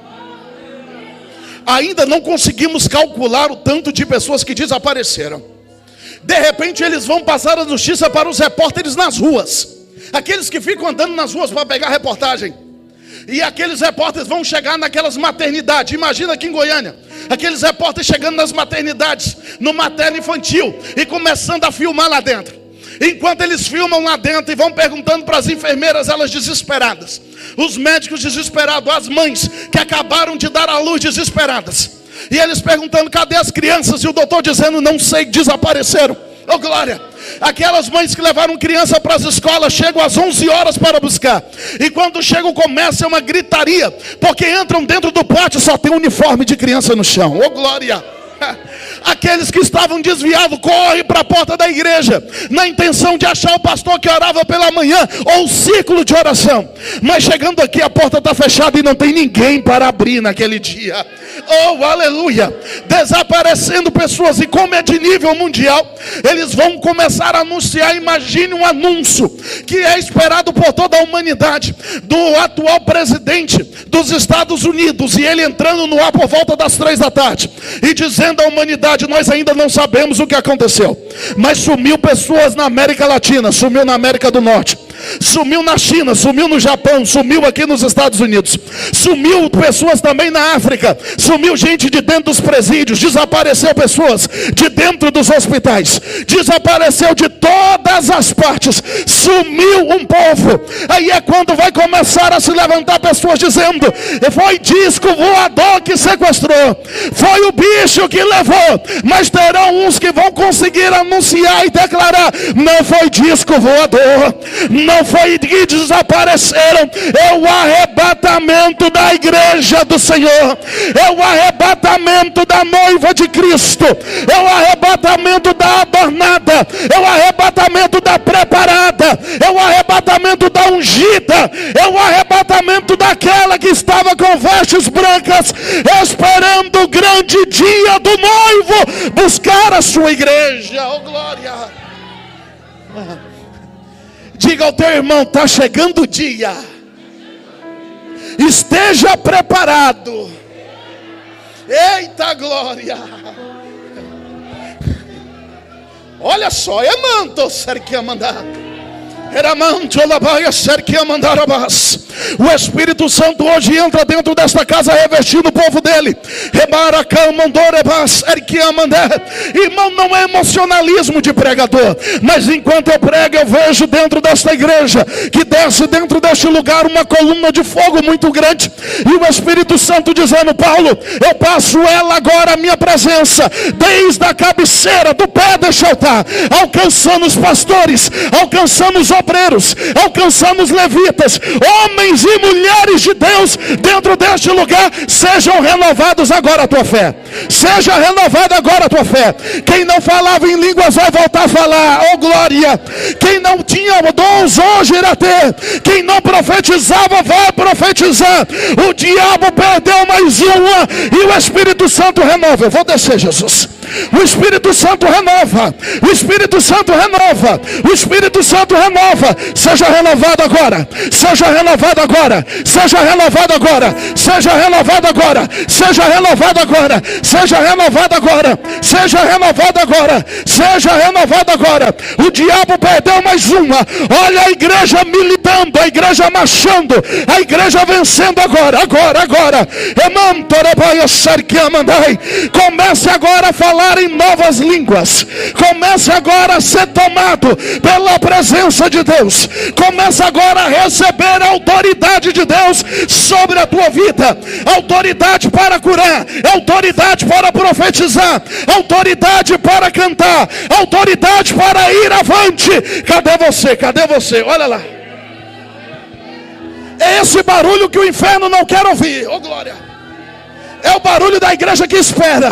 Ainda não conseguimos calcular o tanto de pessoas que desapareceram. De repente eles vão passar a notícia para os repórteres nas ruas, aqueles que ficam andando nas ruas para pegar reportagem. E aqueles repórteres vão chegar naquelas maternidades. Imagina aqui em Goiânia, aqueles repórteres chegando nas maternidades, no materno infantil, e começando a filmar lá dentro. Enquanto eles filmam lá dentro e vão perguntando para as enfermeiras, elas desesperadas, os médicos desesperados, as mães que acabaram de dar à luz desesperadas, e eles perguntando: cadê as crianças? E o doutor dizendo: não sei, desapareceram. Oh glória! Aquelas mães que levaram criança para as escolas chegam às 11 horas para buscar, e quando chegam começa uma gritaria, porque entram dentro do pátio, só tem um uniforme de criança no chão. Oh glória! Aqueles que estavam desviados correm para a porta da igreja, na intenção de achar o pastor que orava pela manhã, ou o ciclo de oração. Mas chegando aqui, a porta está fechada e não tem ninguém para abrir naquele dia. Oh aleluia! Desaparecendo pessoas, e como é de nível mundial, eles vão começar a anunciar. Imagine um anúncio que é esperado por toda a humanidade, do atual presidente dos Estados Unidos, e ele entrando no ar por volta das 3 da tarde e dizendo à humanidade: nós ainda não sabemos o que aconteceu, mas sumiu pessoas na América Latina, sumiu na América do Norte, sumiu na China, sumiu no Japão, sumiu aqui nos Estados Unidos, sumiu pessoas também na África, sumiu gente de dentro dos presídios, desapareceu pessoas de dentro dos hospitais, desapareceu de todas as partes, sumiu um povo. Aí é quando vai começar a se levantar pessoas dizendo: foi disco voador que sequestrou, foi o bicho que levou. Mas terão uns que vão conseguir anunciar e declarar: não foi disco voador, não foi que desapareceram, é o arrebatamento da igreja do Senhor, é o arrebatamento da noiva de Cristo, é o arrebatamento da adornada, é o arrebatamento da preparada, é o arrebatamento da ungida, é o arrebatamento daquela que estava com vestes brancas, esperando o grande dia do noivo buscar a sua igreja. Oh glória! Diga ao teu irmão: está chegando o dia, esteja preparado. Eita glória! Olha só, é manto ser que mandar. O Espírito Santo hoje entra dentro desta casa, revestindo o povo dele. Irmão, não é emocionalismo de pregador, mas enquanto eu prego, eu vejo dentro desta igreja que desce dentro deste lugar uma coluna de fogo muito grande, e o Espírito Santo dizendo: Paulo, eu passo ela agora, a minha presença, desde a cabeceira do pé deste altar, alcançando os pastores, alcançando os obreiros, alcançando os levitas, homens e mulheres de Deus dentro deste lugar. Sejam renovados agora a tua fé, seja renovada agora a tua fé. Quem não falava em línguas vai voltar a falar. Oh glória! Quem não tinha dons hoje irá ter, quem não profetizava vai profetizar. O diabo perdeu mais uma, e o Espírito Santo renova. Eu vou descer, Jesus. O Espírito Santo renova. O Espírito Santo renova. O Espírito Santo renova. Seja renovado agora. Seja renovado agora. Seja renovado agora. Seja renovado agora. Seja renovado agora. Seja renovado agora. Seja renovado agora. Seja renovado agora. O diabo perdeu mais uma. Olha a igreja militando, a igreja marchando, a igreja vencendo agora. Comece agora a falar em novas línguas. Comece agora a ser tomado pela presença de Deus. Comece agora a receber a autoridade de Deus sobre a tua vida. Autoridade para curar, autoridade para profetizar, autoridade para cantar, autoridade para ir avante. Cadê você? Cadê você? Olha lá. É esse barulho que o inferno não quer ouvir. Oh glória. É o barulho da igreja que espera.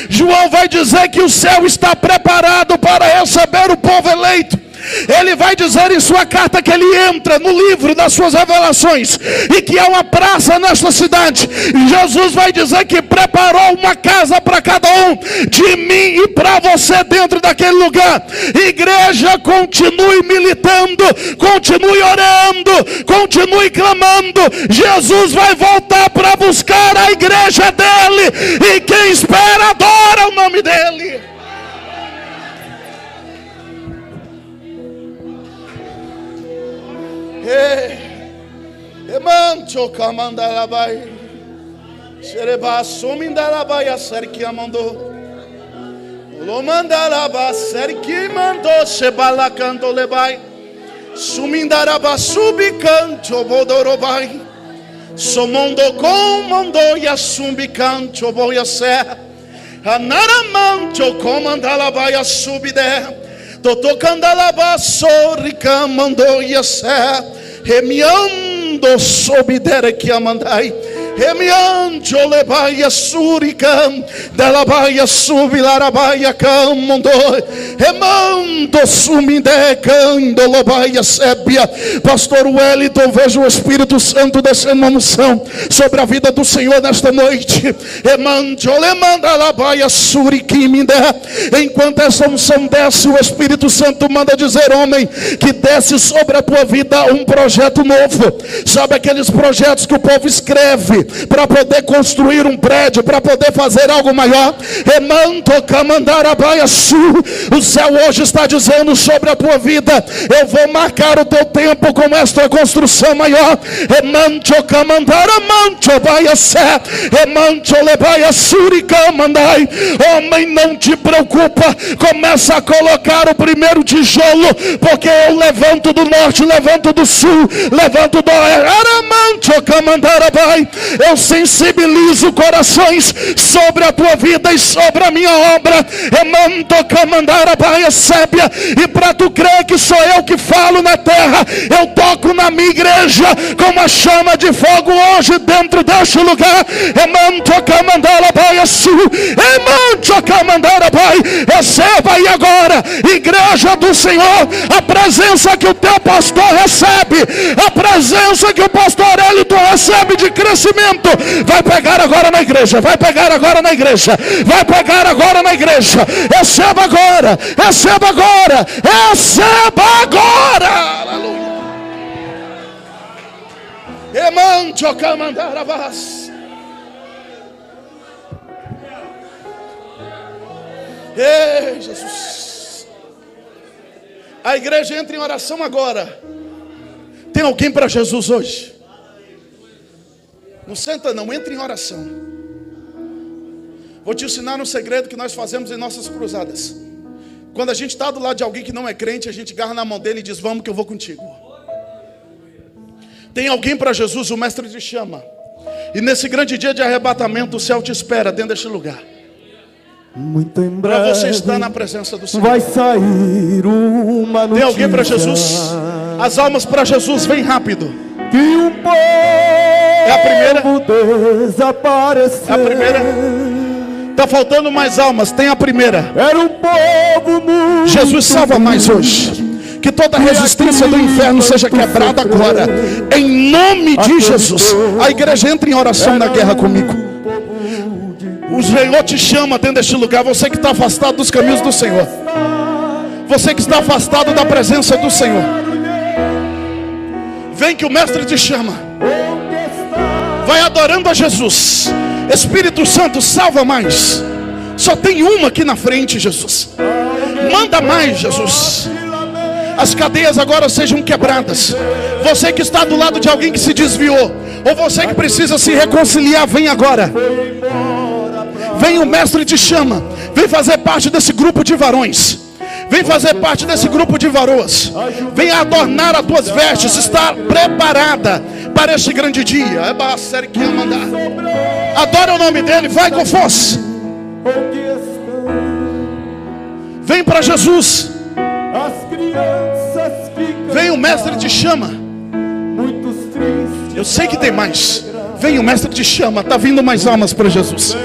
João vai dizer que o céu está preparado para receber o povo eleito. Ele vai dizer em sua carta que ele entra no livro das suas revelações e que há uma praça nesta cidade. Jesus vai dizer que preparou uma casa para cada um, de mim e para você dentro daquele lugar. Igreja, continue militando, continue orando, continue clamando. Jesus vai voltar para buscar a igreja dele, e quem espera adora o nome dele. Emancho kamandalabai, sereba sumindalabai acerque amando, lomandalaba acerque mandou sebalacando lebai, sumindaraba subicanto bodorobai, somondo comando ya sumbicanto boia serra, anaramancho comandalabai a subide. Totocandalaba sorrica mandou ia ser remiando sob dera que amandai remiando lebaia surica dalabaia subilarabaia camando remando sumindecando lobaia sébia. Pastor Wellington, vejo o Espírito Santo descendo uma unção sobre a vida do Senhor nesta noite. Remando lemanda labaia suriquiminde. Enquanto essa unção desce, o Espírito Santo manda dizer, homem, que desce sobre a tua vida um projeto novo. Sabe aqueles projetos que o povo escreve para poder construir um prédio, para poder fazer algo maior? O céu hoje está dizendo sobre a tua vida, eu vou marcar o teu tempo com esta construção maior. Homem, não te preocupa, começa a colocar o primeiro tijolo, porque eu levanto do norte, levanto do sul, levanto do oeste. Eu sensibilizo corações sobre a tua vida e sobre a minha obra. E para tu crer que sou eu que falo na terra, eu toco na minha igreja com uma chama de fogo hoje dentro deste lugar. Receba aí agora, igreja do Senhor, a presença que o teu pastor recebe, a presença que o pastor Elito recebe de crescimento. Vai pegar agora na igreja, vai pegar agora na igreja, vai pegar agora na igreja. Receba agora, receba agora, receba agora. Aleluia. Emancho camandarabás. Ei, Jesus. A igreja entra em oração agora. Tem alguém para Jesus hoje? Não senta não, entra em oração. Vou te ensinar um segredo que nós fazemos em nossas cruzadas. Quando a gente está do lado de alguém que não é crente, a gente agarra na mão dele e diz, vamos que eu vou contigo. Tem alguém para Jesus, o mestre te chama. E nesse grande dia de arrebatamento, o céu te espera dentro deste lugar. Muito em breve para você estar na presença do Senhor. Vai sair uma notícia. Tem alguém para Jesus? As almas para Jesus, vem rápido. Que um povo é a primeira. Desapareceu. É a primeira. Está faltando mais almas, tem a primeira. Era um povo muito. Jesus salva mais hoje. Que toda resistência do inferno seja quebrada agora, em nome de Jesus. A igreja entra em oração na guerra comigo. O Senhor te chama dentro deste lugar. Você que está afastado dos caminhos do Senhor, você que está afastado da presença do Senhor, vem que o Mestre te chama. Vai adorando a Jesus. Espírito Santo, salva mais. Só tem uma aqui na frente, Jesus. Manda mais, Jesus. As cadeias agora sejam quebradas. Você que está do lado de alguém que se desviou, ou você que precisa se reconciliar, vem agora. Vem, o Mestre te chama. Vem fazer parte desse grupo de varões. Vem fazer parte desse grupo de varoas. Vem adornar as tuas vestes. Está preparada para este grande dia. Adora o nome dele. Vai com força. Vem para Jesus. Vem, o Mestre te chama. Eu sei que tem mais. Vem, o Mestre te chama. Está vindo mais almas para Jesus.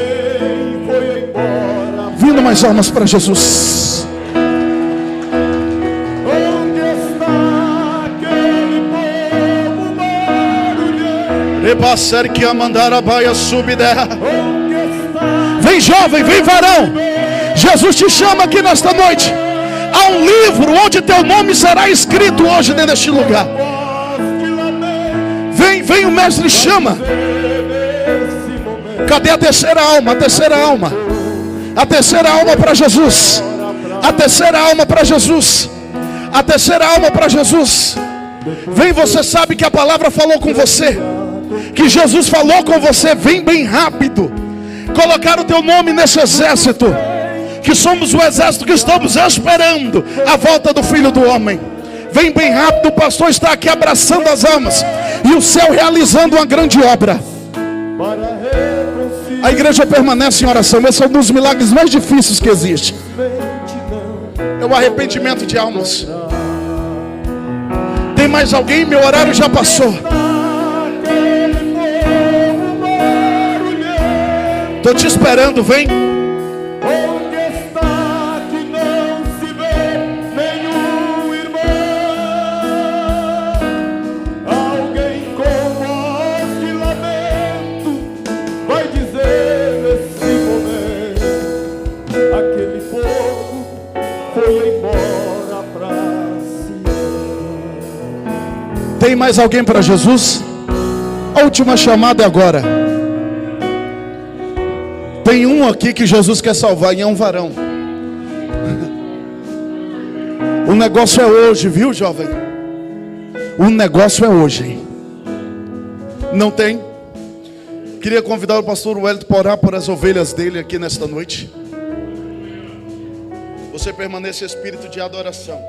Vindo mais almas para Jesus. Vem, jovem, vem, varão. Jesus te chama aqui nesta noite. Há um livro onde teu nome será escrito hoje dentro deste lugar. Vem, vem, o Mestre chama. Cadê a terceira alma? A terceira alma. A terceira alma para Jesus. A terceira alma para Jesus. A terceira alma para Jesus. Vem, você sabe que a palavra falou com você, que Jesus falou com você. Vem bem rápido. Colocar o teu nome nesse exército, que somos o exército que estamos esperando a volta do Filho do Homem. Vem bem rápido. O pastor está aqui abraçando as almas e o céu realizando uma grande obra. A igreja permanece em oração. Esse é um dos milagres mais difíceis que existe. É o arrependimento de almas. Tem mais alguém? Meu horário já passou. Estou te esperando, vem. Onde está que não se vê nenhum irmão? Alguém com voz de lamento vai dizer nesse momento: aquele povo foi embora pra Sião. Tem mais alguém para Jesus? A última chamada é agora. Tem um aqui que Jesus quer salvar e é um varão. O negócio é hoje, viu, jovem? O negócio é hoje. Não tem? Queria convidar o pastor Wellington para orar por as ovelhas dele aqui nesta noite. Você permanece em espírito de adoração.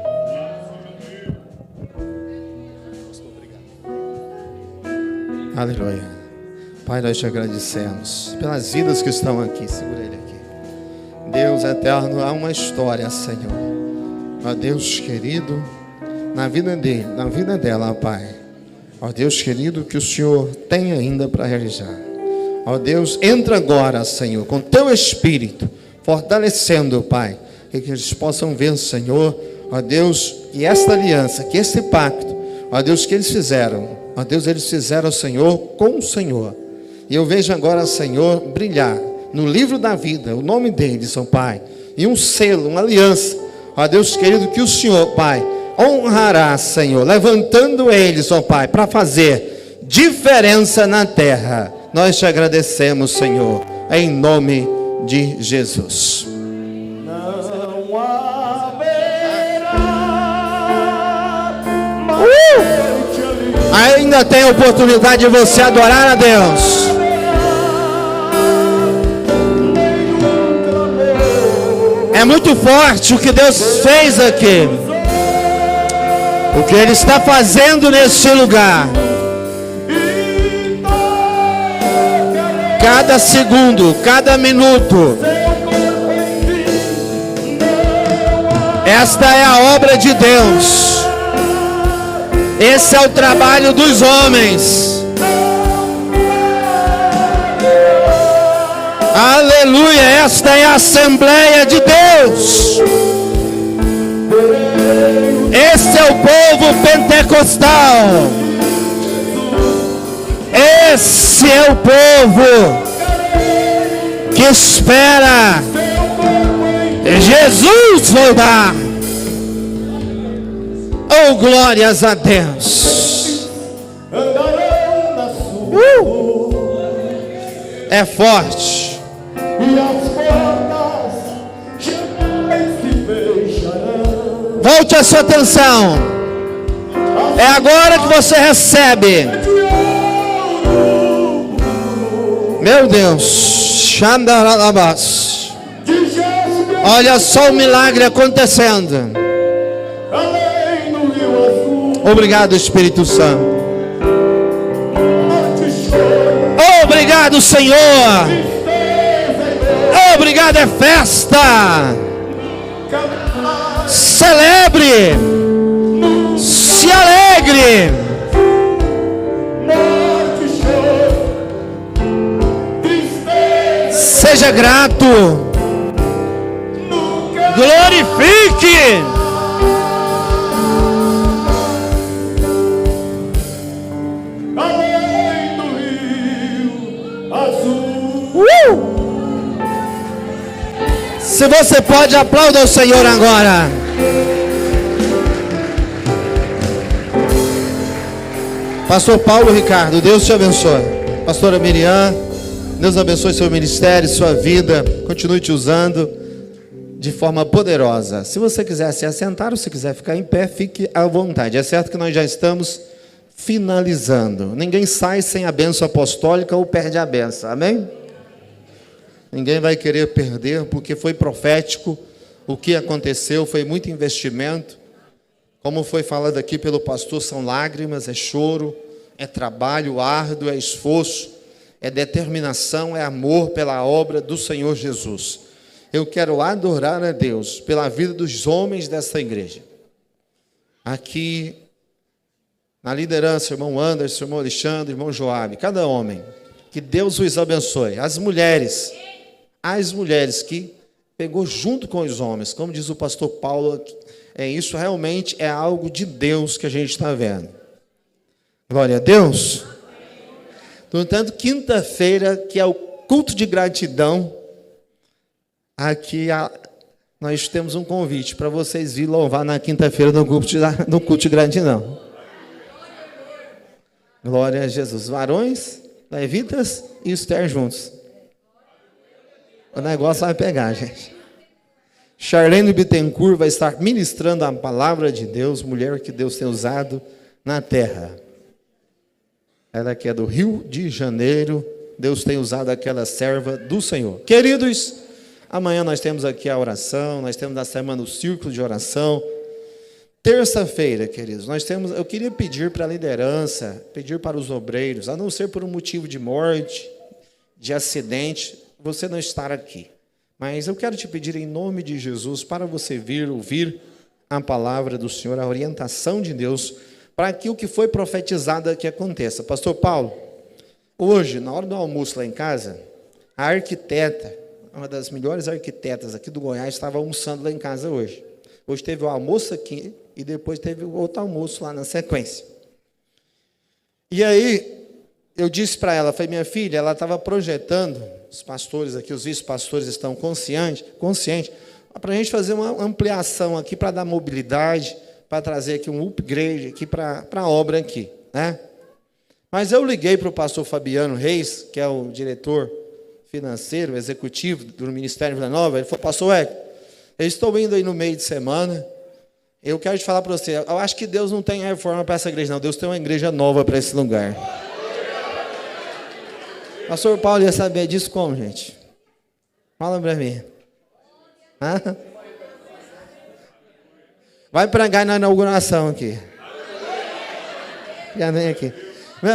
Aleluia. Pai, nós te agradecemos pelas vidas que estão aqui. Segura ele aqui. Deus eterno, há uma história, Senhor. Ó Deus querido, na vida dele, na vida dela, Pai. Ó Deus querido, que o Senhor tem ainda para realizar. Ó Deus, entra agora, Senhor, com teu Espírito, fortalecendo, Pai, que eles possam ver, Senhor, ó Deus, que esta aliança, que este pacto, ó Deus, que eles fizeram, ó Deus, eles fizeram, Senhor, com o Senhor. E eu vejo agora, Senhor, brilhar no livro da vida o nome deles, ó Pai, e um selo, uma aliança, ó Deus querido, que o Senhor, Pai, honrará, Senhor, levantando eles, ó Pai, para fazer diferença na terra. Nós te agradecemos, Senhor, em nome de Jesus. Não haverá Ainda tem oportunidade de você adorar a Deus. É muito forte o que Deus fez aqui, o que Ele está fazendo nesse lugar. Cada segundo, cada minuto, esta é a obra de Deus. Esse é o trabalho dos homens. Aleluia, esta é a Assembleia de Deus. Esse é o povo pentecostal. Esse é o povo que espera Jesus voltar. Oh, glórias a Deus. É forte. E as portas jamais se fecharão. Volte a sua atenção. É agora que você recebe. Meu Deus. Xandaralabás. Olha só o milagre acontecendo. Além do rio azul. Obrigado, Espírito Santo. Obrigado, Senhor. Obrigado, é festa. Celebre. Se alegre. Seja grato. Glorifique. Além do rio azul. Se você pode, aplauda o Senhor agora. Pastor Paulo Ricardo, Deus te abençoe. Pastora Miriam, Deus abençoe seu ministério, sua vida. Continue te usando de forma poderosa. Se você quiser se assentar ou se quiser ficar em pé, fique à vontade. É certo que nós já estamos finalizando. Ninguém sai sem a bênção apostólica ou perde a bênção. Amém? Ninguém vai querer perder, porque foi profético. O que aconteceu foi muito investimento. Como foi falado aqui pelo pastor, são lágrimas, é choro, é trabalho árduo, é esforço, é determinação, é amor pela obra do Senhor Jesus. Eu quero adorar a Deus pela vida dos homens dessa igreja. Aqui, na liderança, irmão Anderson, irmão Alexandre, irmão Joabe, cada homem, que Deus os abençoe. As mulheres que pegou junto com os homens, como diz o pastor Paulo, isso realmente é algo de Deus que a gente está vendo. Glória a Deus. No entanto, quinta-feira, que é o culto de gratidão, aqui nós temos um convite para vocês virem louvar na quinta-feira no culto de gratidão. Glória a Jesus. Varões, levitas e Esther juntos. O negócio vai pegar, gente. Charlene Bittencourt vai estar ministrando a palavra de Deus, mulher que Deus tem usado na terra. Ela que é do Rio de Janeiro, Deus tem usado aquela serva do Senhor. Queridos, amanhã nós temos aqui a oração, nós temos na semana o círculo de oração. Terça-feira, queridos, eu queria pedir para a liderança, pedir para os obreiros, a não ser por um motivo de morte, de acidente, você não estar aqui. Mas eu quero te pedir em nome de Jesus para você vir ouvir a palavra do Senhor, a orientação de Deus, para que o que foi profetizado aqui aconteça. Pastor Paulo, hoje, na hora do almoço lá em casa, a arquiteta, uma das melhores arquitetas aqui do Goiás, estava almoçando lá em casa hoje. Hoje teve o almoço aqui e depois teve o outro almoço lá na sequência. E aí, eu disse para ela, falei, minha filha, ela estava projetando, os pastores aqui, os vice-pastores estão conscientes, para a gente fazer uma ampliação aqui, para dar mobilidade, para trazer aqui um upgrade aqui para a obra aqui, né? Mas eu liguei para o pastor Fabiano Reis, que é o diretor financeiro, executivo do Ministério Vila Nova, ele falou, pastor Hélio, eu estou indo aí no meio de semana, eu quero te falar para você, eu acho que Deus não tem reforma para essa igreja, não, Deus tem uma igreja nova para esse lugar. Pastor Paulo ia saber disso como, gente? Fala para mim. Hã? Vai pregar na inauguração aqui. Já vem aqui.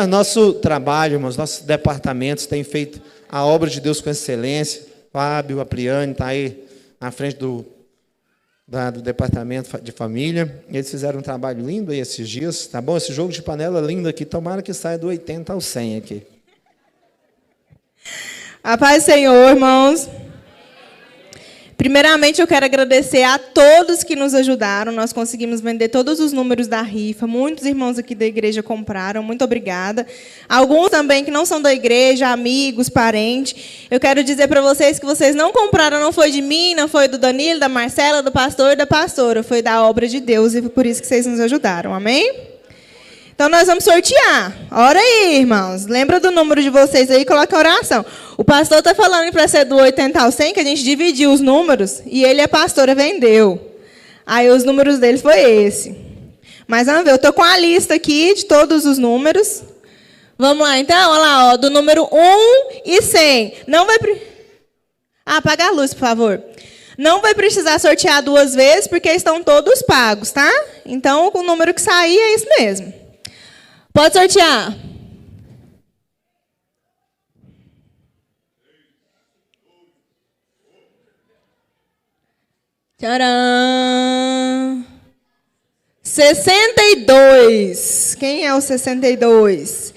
Nosso trabalho, irmãos, nossos departamentos têm feito a obra de Deus com excelência. Fábio, Apriane, está aí na frente do departamento de família. Eles fizeram um trabalho lindo aí esses dias, tá bom? Esse jogo de panela lindo aqui, tomara que saia do 80 ao 100 aqui. A paz do Senhor, irmãos. Primeiramente, eu quero agradecer a todos que nos ajudaram. Nós conseguimos vender todos os números da rifa. Muitos irmãos aqui da igreja compraram. Muito obrigada. Alguns também que não são da igreja, amigos, parentes. Eu quero dizer para vocês que vocês não compraram, não foi de mim, não foi do Danilo, da Marcela, do pastor e da pastora. Foi da obra de Deus e por isso que vocês nos ajudaram. Amém? Então, nós vamos sortear. Ora aí, irmãos. Lembra do número de vocês aí e coloca a oração. O pastor está falando para ser do 80 ao 100, que a gente dividiu os números, e ele, a pastora, vendeu. Aí, os números dele foi esse. Mas vamos ver, eu estou com a lista aqui de todos os números. Vamos lá, então, olha lá, ó, do número 1 e 100. Não vai... apaga a luz, por favor. Não vai precisar sortear 2 vezes, porque estão todos pagos, tá? Então, o número que sair é isso mesmo. Pode sortear. Tcharam! 62. Quem é o 62?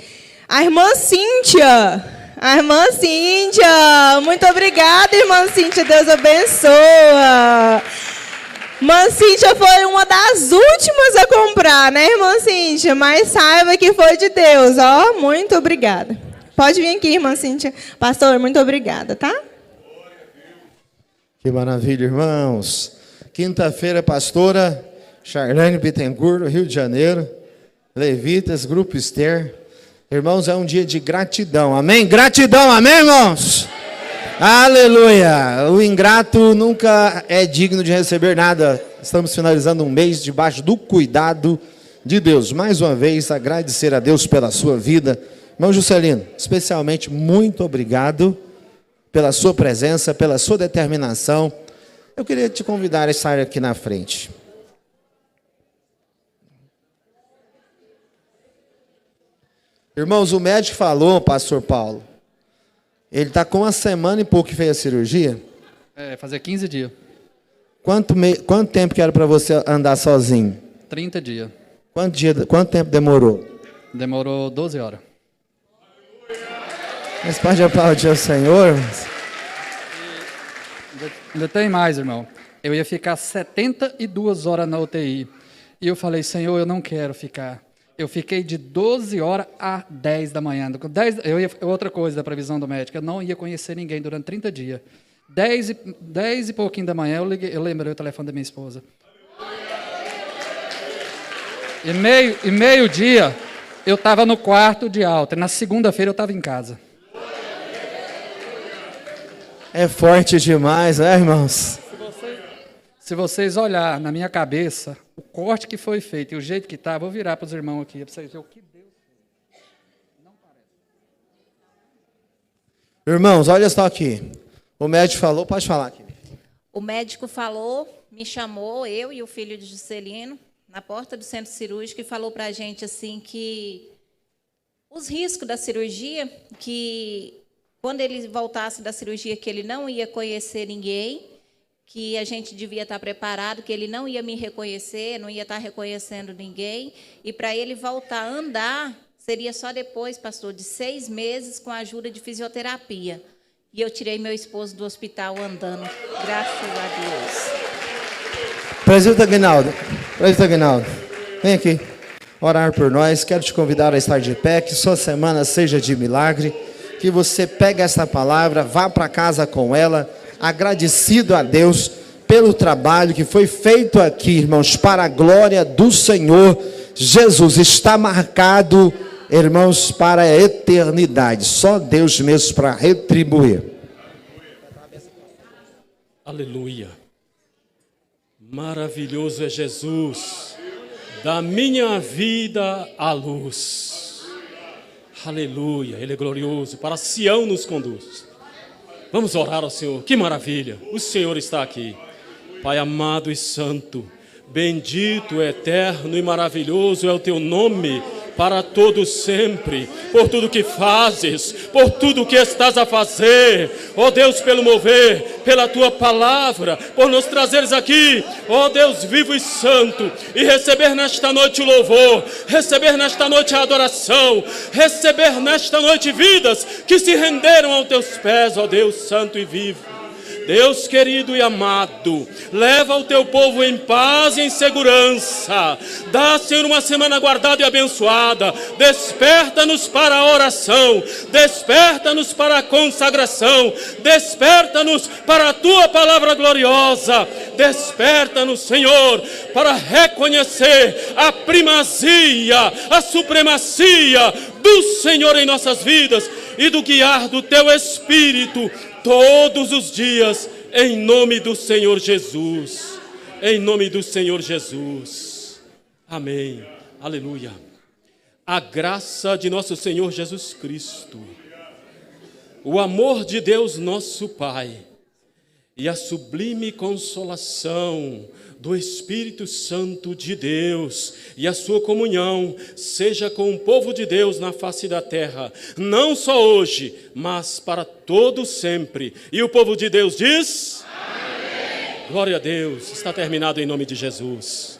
A irmã Cíntia. A irmã Cíntia. Muito obrigada, irmã Cíntia. Deus abençoa. Irmã Cíntia foi uma das últimas a comprar, né, irmã Cíntia? Mas saiba que foi de Deus, ó. Muito obrigada. Pode vir aqui, irmã Cíntia. Pastor, muito obrigada, tá? Que maravilha, irmãos. Quinta-feira, pastora Charlene Bittencourt, Rio de Janeiro. Levitas, Grupo Esther. Irmãos, é um dia de gratidão, amém? Gratidão, amém, irmãos? Aleluia! O ingrato nunca é digno de receber nada. Estamos finalizando um mês debaixo do cuidado de Deus. Mais uma vez, agradecer a Deus pela sua vida. Irmão Juscelino, especialmente muito obrigado pela sua presença, pela sua determinação. Eu queria te convidar a estar aqui na frente. Irmãos, o médico falou, pastor Paulo, ele está com 1 semana e pouco que fez a cirurgia. Fazer 15 dias. Quanto tempo que era para você andar sozinho? 30 dias. Quanto tempo demorou? Demorou 12 horas. Mas pode aplaudir ao Senhor? Ainda tem mais, irmão. Eu ia ficar 72 horas na UTI. E eu falei, Senhor, eu não quero ficar. Eu fiquei de 12 horas a 10 da manhã. Outra coisa da previsão do médico, eu não ia conhecer ninguém durante 30 dias. 10 e pouquinho da manhã, eu lembrei o telefone da minha esposa. E meio-dia, eu estava no quarto de alta. Na segunda-feira, eu estava em casa. É forte demais, né, irmãos? Se vocês olharem na minha cabeça, o corte que foi feito e o jeito que está, vou virar para os irmãos aqui, para vocês verem o que Deus fez. Não parece. Irmãos, olha só aqui. O médico falou, pode falar aqui. O médico falou, me chamou, eu e o filho de Juscelino, na porta do centro cirúrgico, e falou para a gente assim que os riscos da cirurgia, que quando ele voltasse da cirurgia, que ele não ia conhecer ninguém, que a gente devia estar preparado, que ele não ia me reconhecer, não ia estar reconhecendo ninguém, e para ele voltar a andar, seria só depois, pastor, de 6 meses com a ajuda de fisioterapia. E eu tirei meu esposo do hospital andando, graças a Deus. Presbítero Aguinaldo, vem aqui orar por nós. Quero te convidar a estar de pé, que sua semana seja de milagre, que você pegue essa palavra, vá para casa com ela, agradecido a Deus pelo trabalho que foi feito aqui, irmãos, para a glória do Senhor Jesus. Está marcado, irmãos, para a eternidade. Só Deus mesmo para retribuir. Aleluia. Maravilhoso é Jesus, da minha vida a luz. Aleluia, Ele é glorioso, para Sião nos conduz. Vamos orar ao Senhor, que maravilha, o Senhor está aqui. Pai amado e santo, bendito, eterno e maravilhoso é o Teu nome, para todo sempre, por tudo que fazes, por tudo que estás a fazer, ó Deus, pelo mover, pela Tua palavra, por nos trazeres aqui, ó Deus vivo e santo, e receber nesta noite o louvor, receber nesta noite a adoração, receber nesta noite vidas que se renderam aos Teus pés, ó Deus santo e vivo. Deus querido e amado, leva o teu povo em paz e em segurança. Dá, Senhor, uma semana guardada e abençoada. Desperta-nos para a oração, desperta-nos para a consagração, desperta-nos para a tua palavra gloriosa, desperta-nos, Senhor, para reconhecer a primazia, a supremacia do Senhor em nossas vidas e do guiar do teu Espírito todos os dias, em nome do Senhor Jesus. Em nome do Senhor Jesus. Amém. Aleluia. A graça de nosso Senhor Jesus Cristo, o amor de Deus nosso Pai e a sublime consolação do Espírito Santo de Deus e a sua comunhão seja com o povo de Deus na face da terra, não só hoje, mas para todo sempre. E o povo de Deus diz: amém. Glória a Deus. Está terminado em nome de Jesus.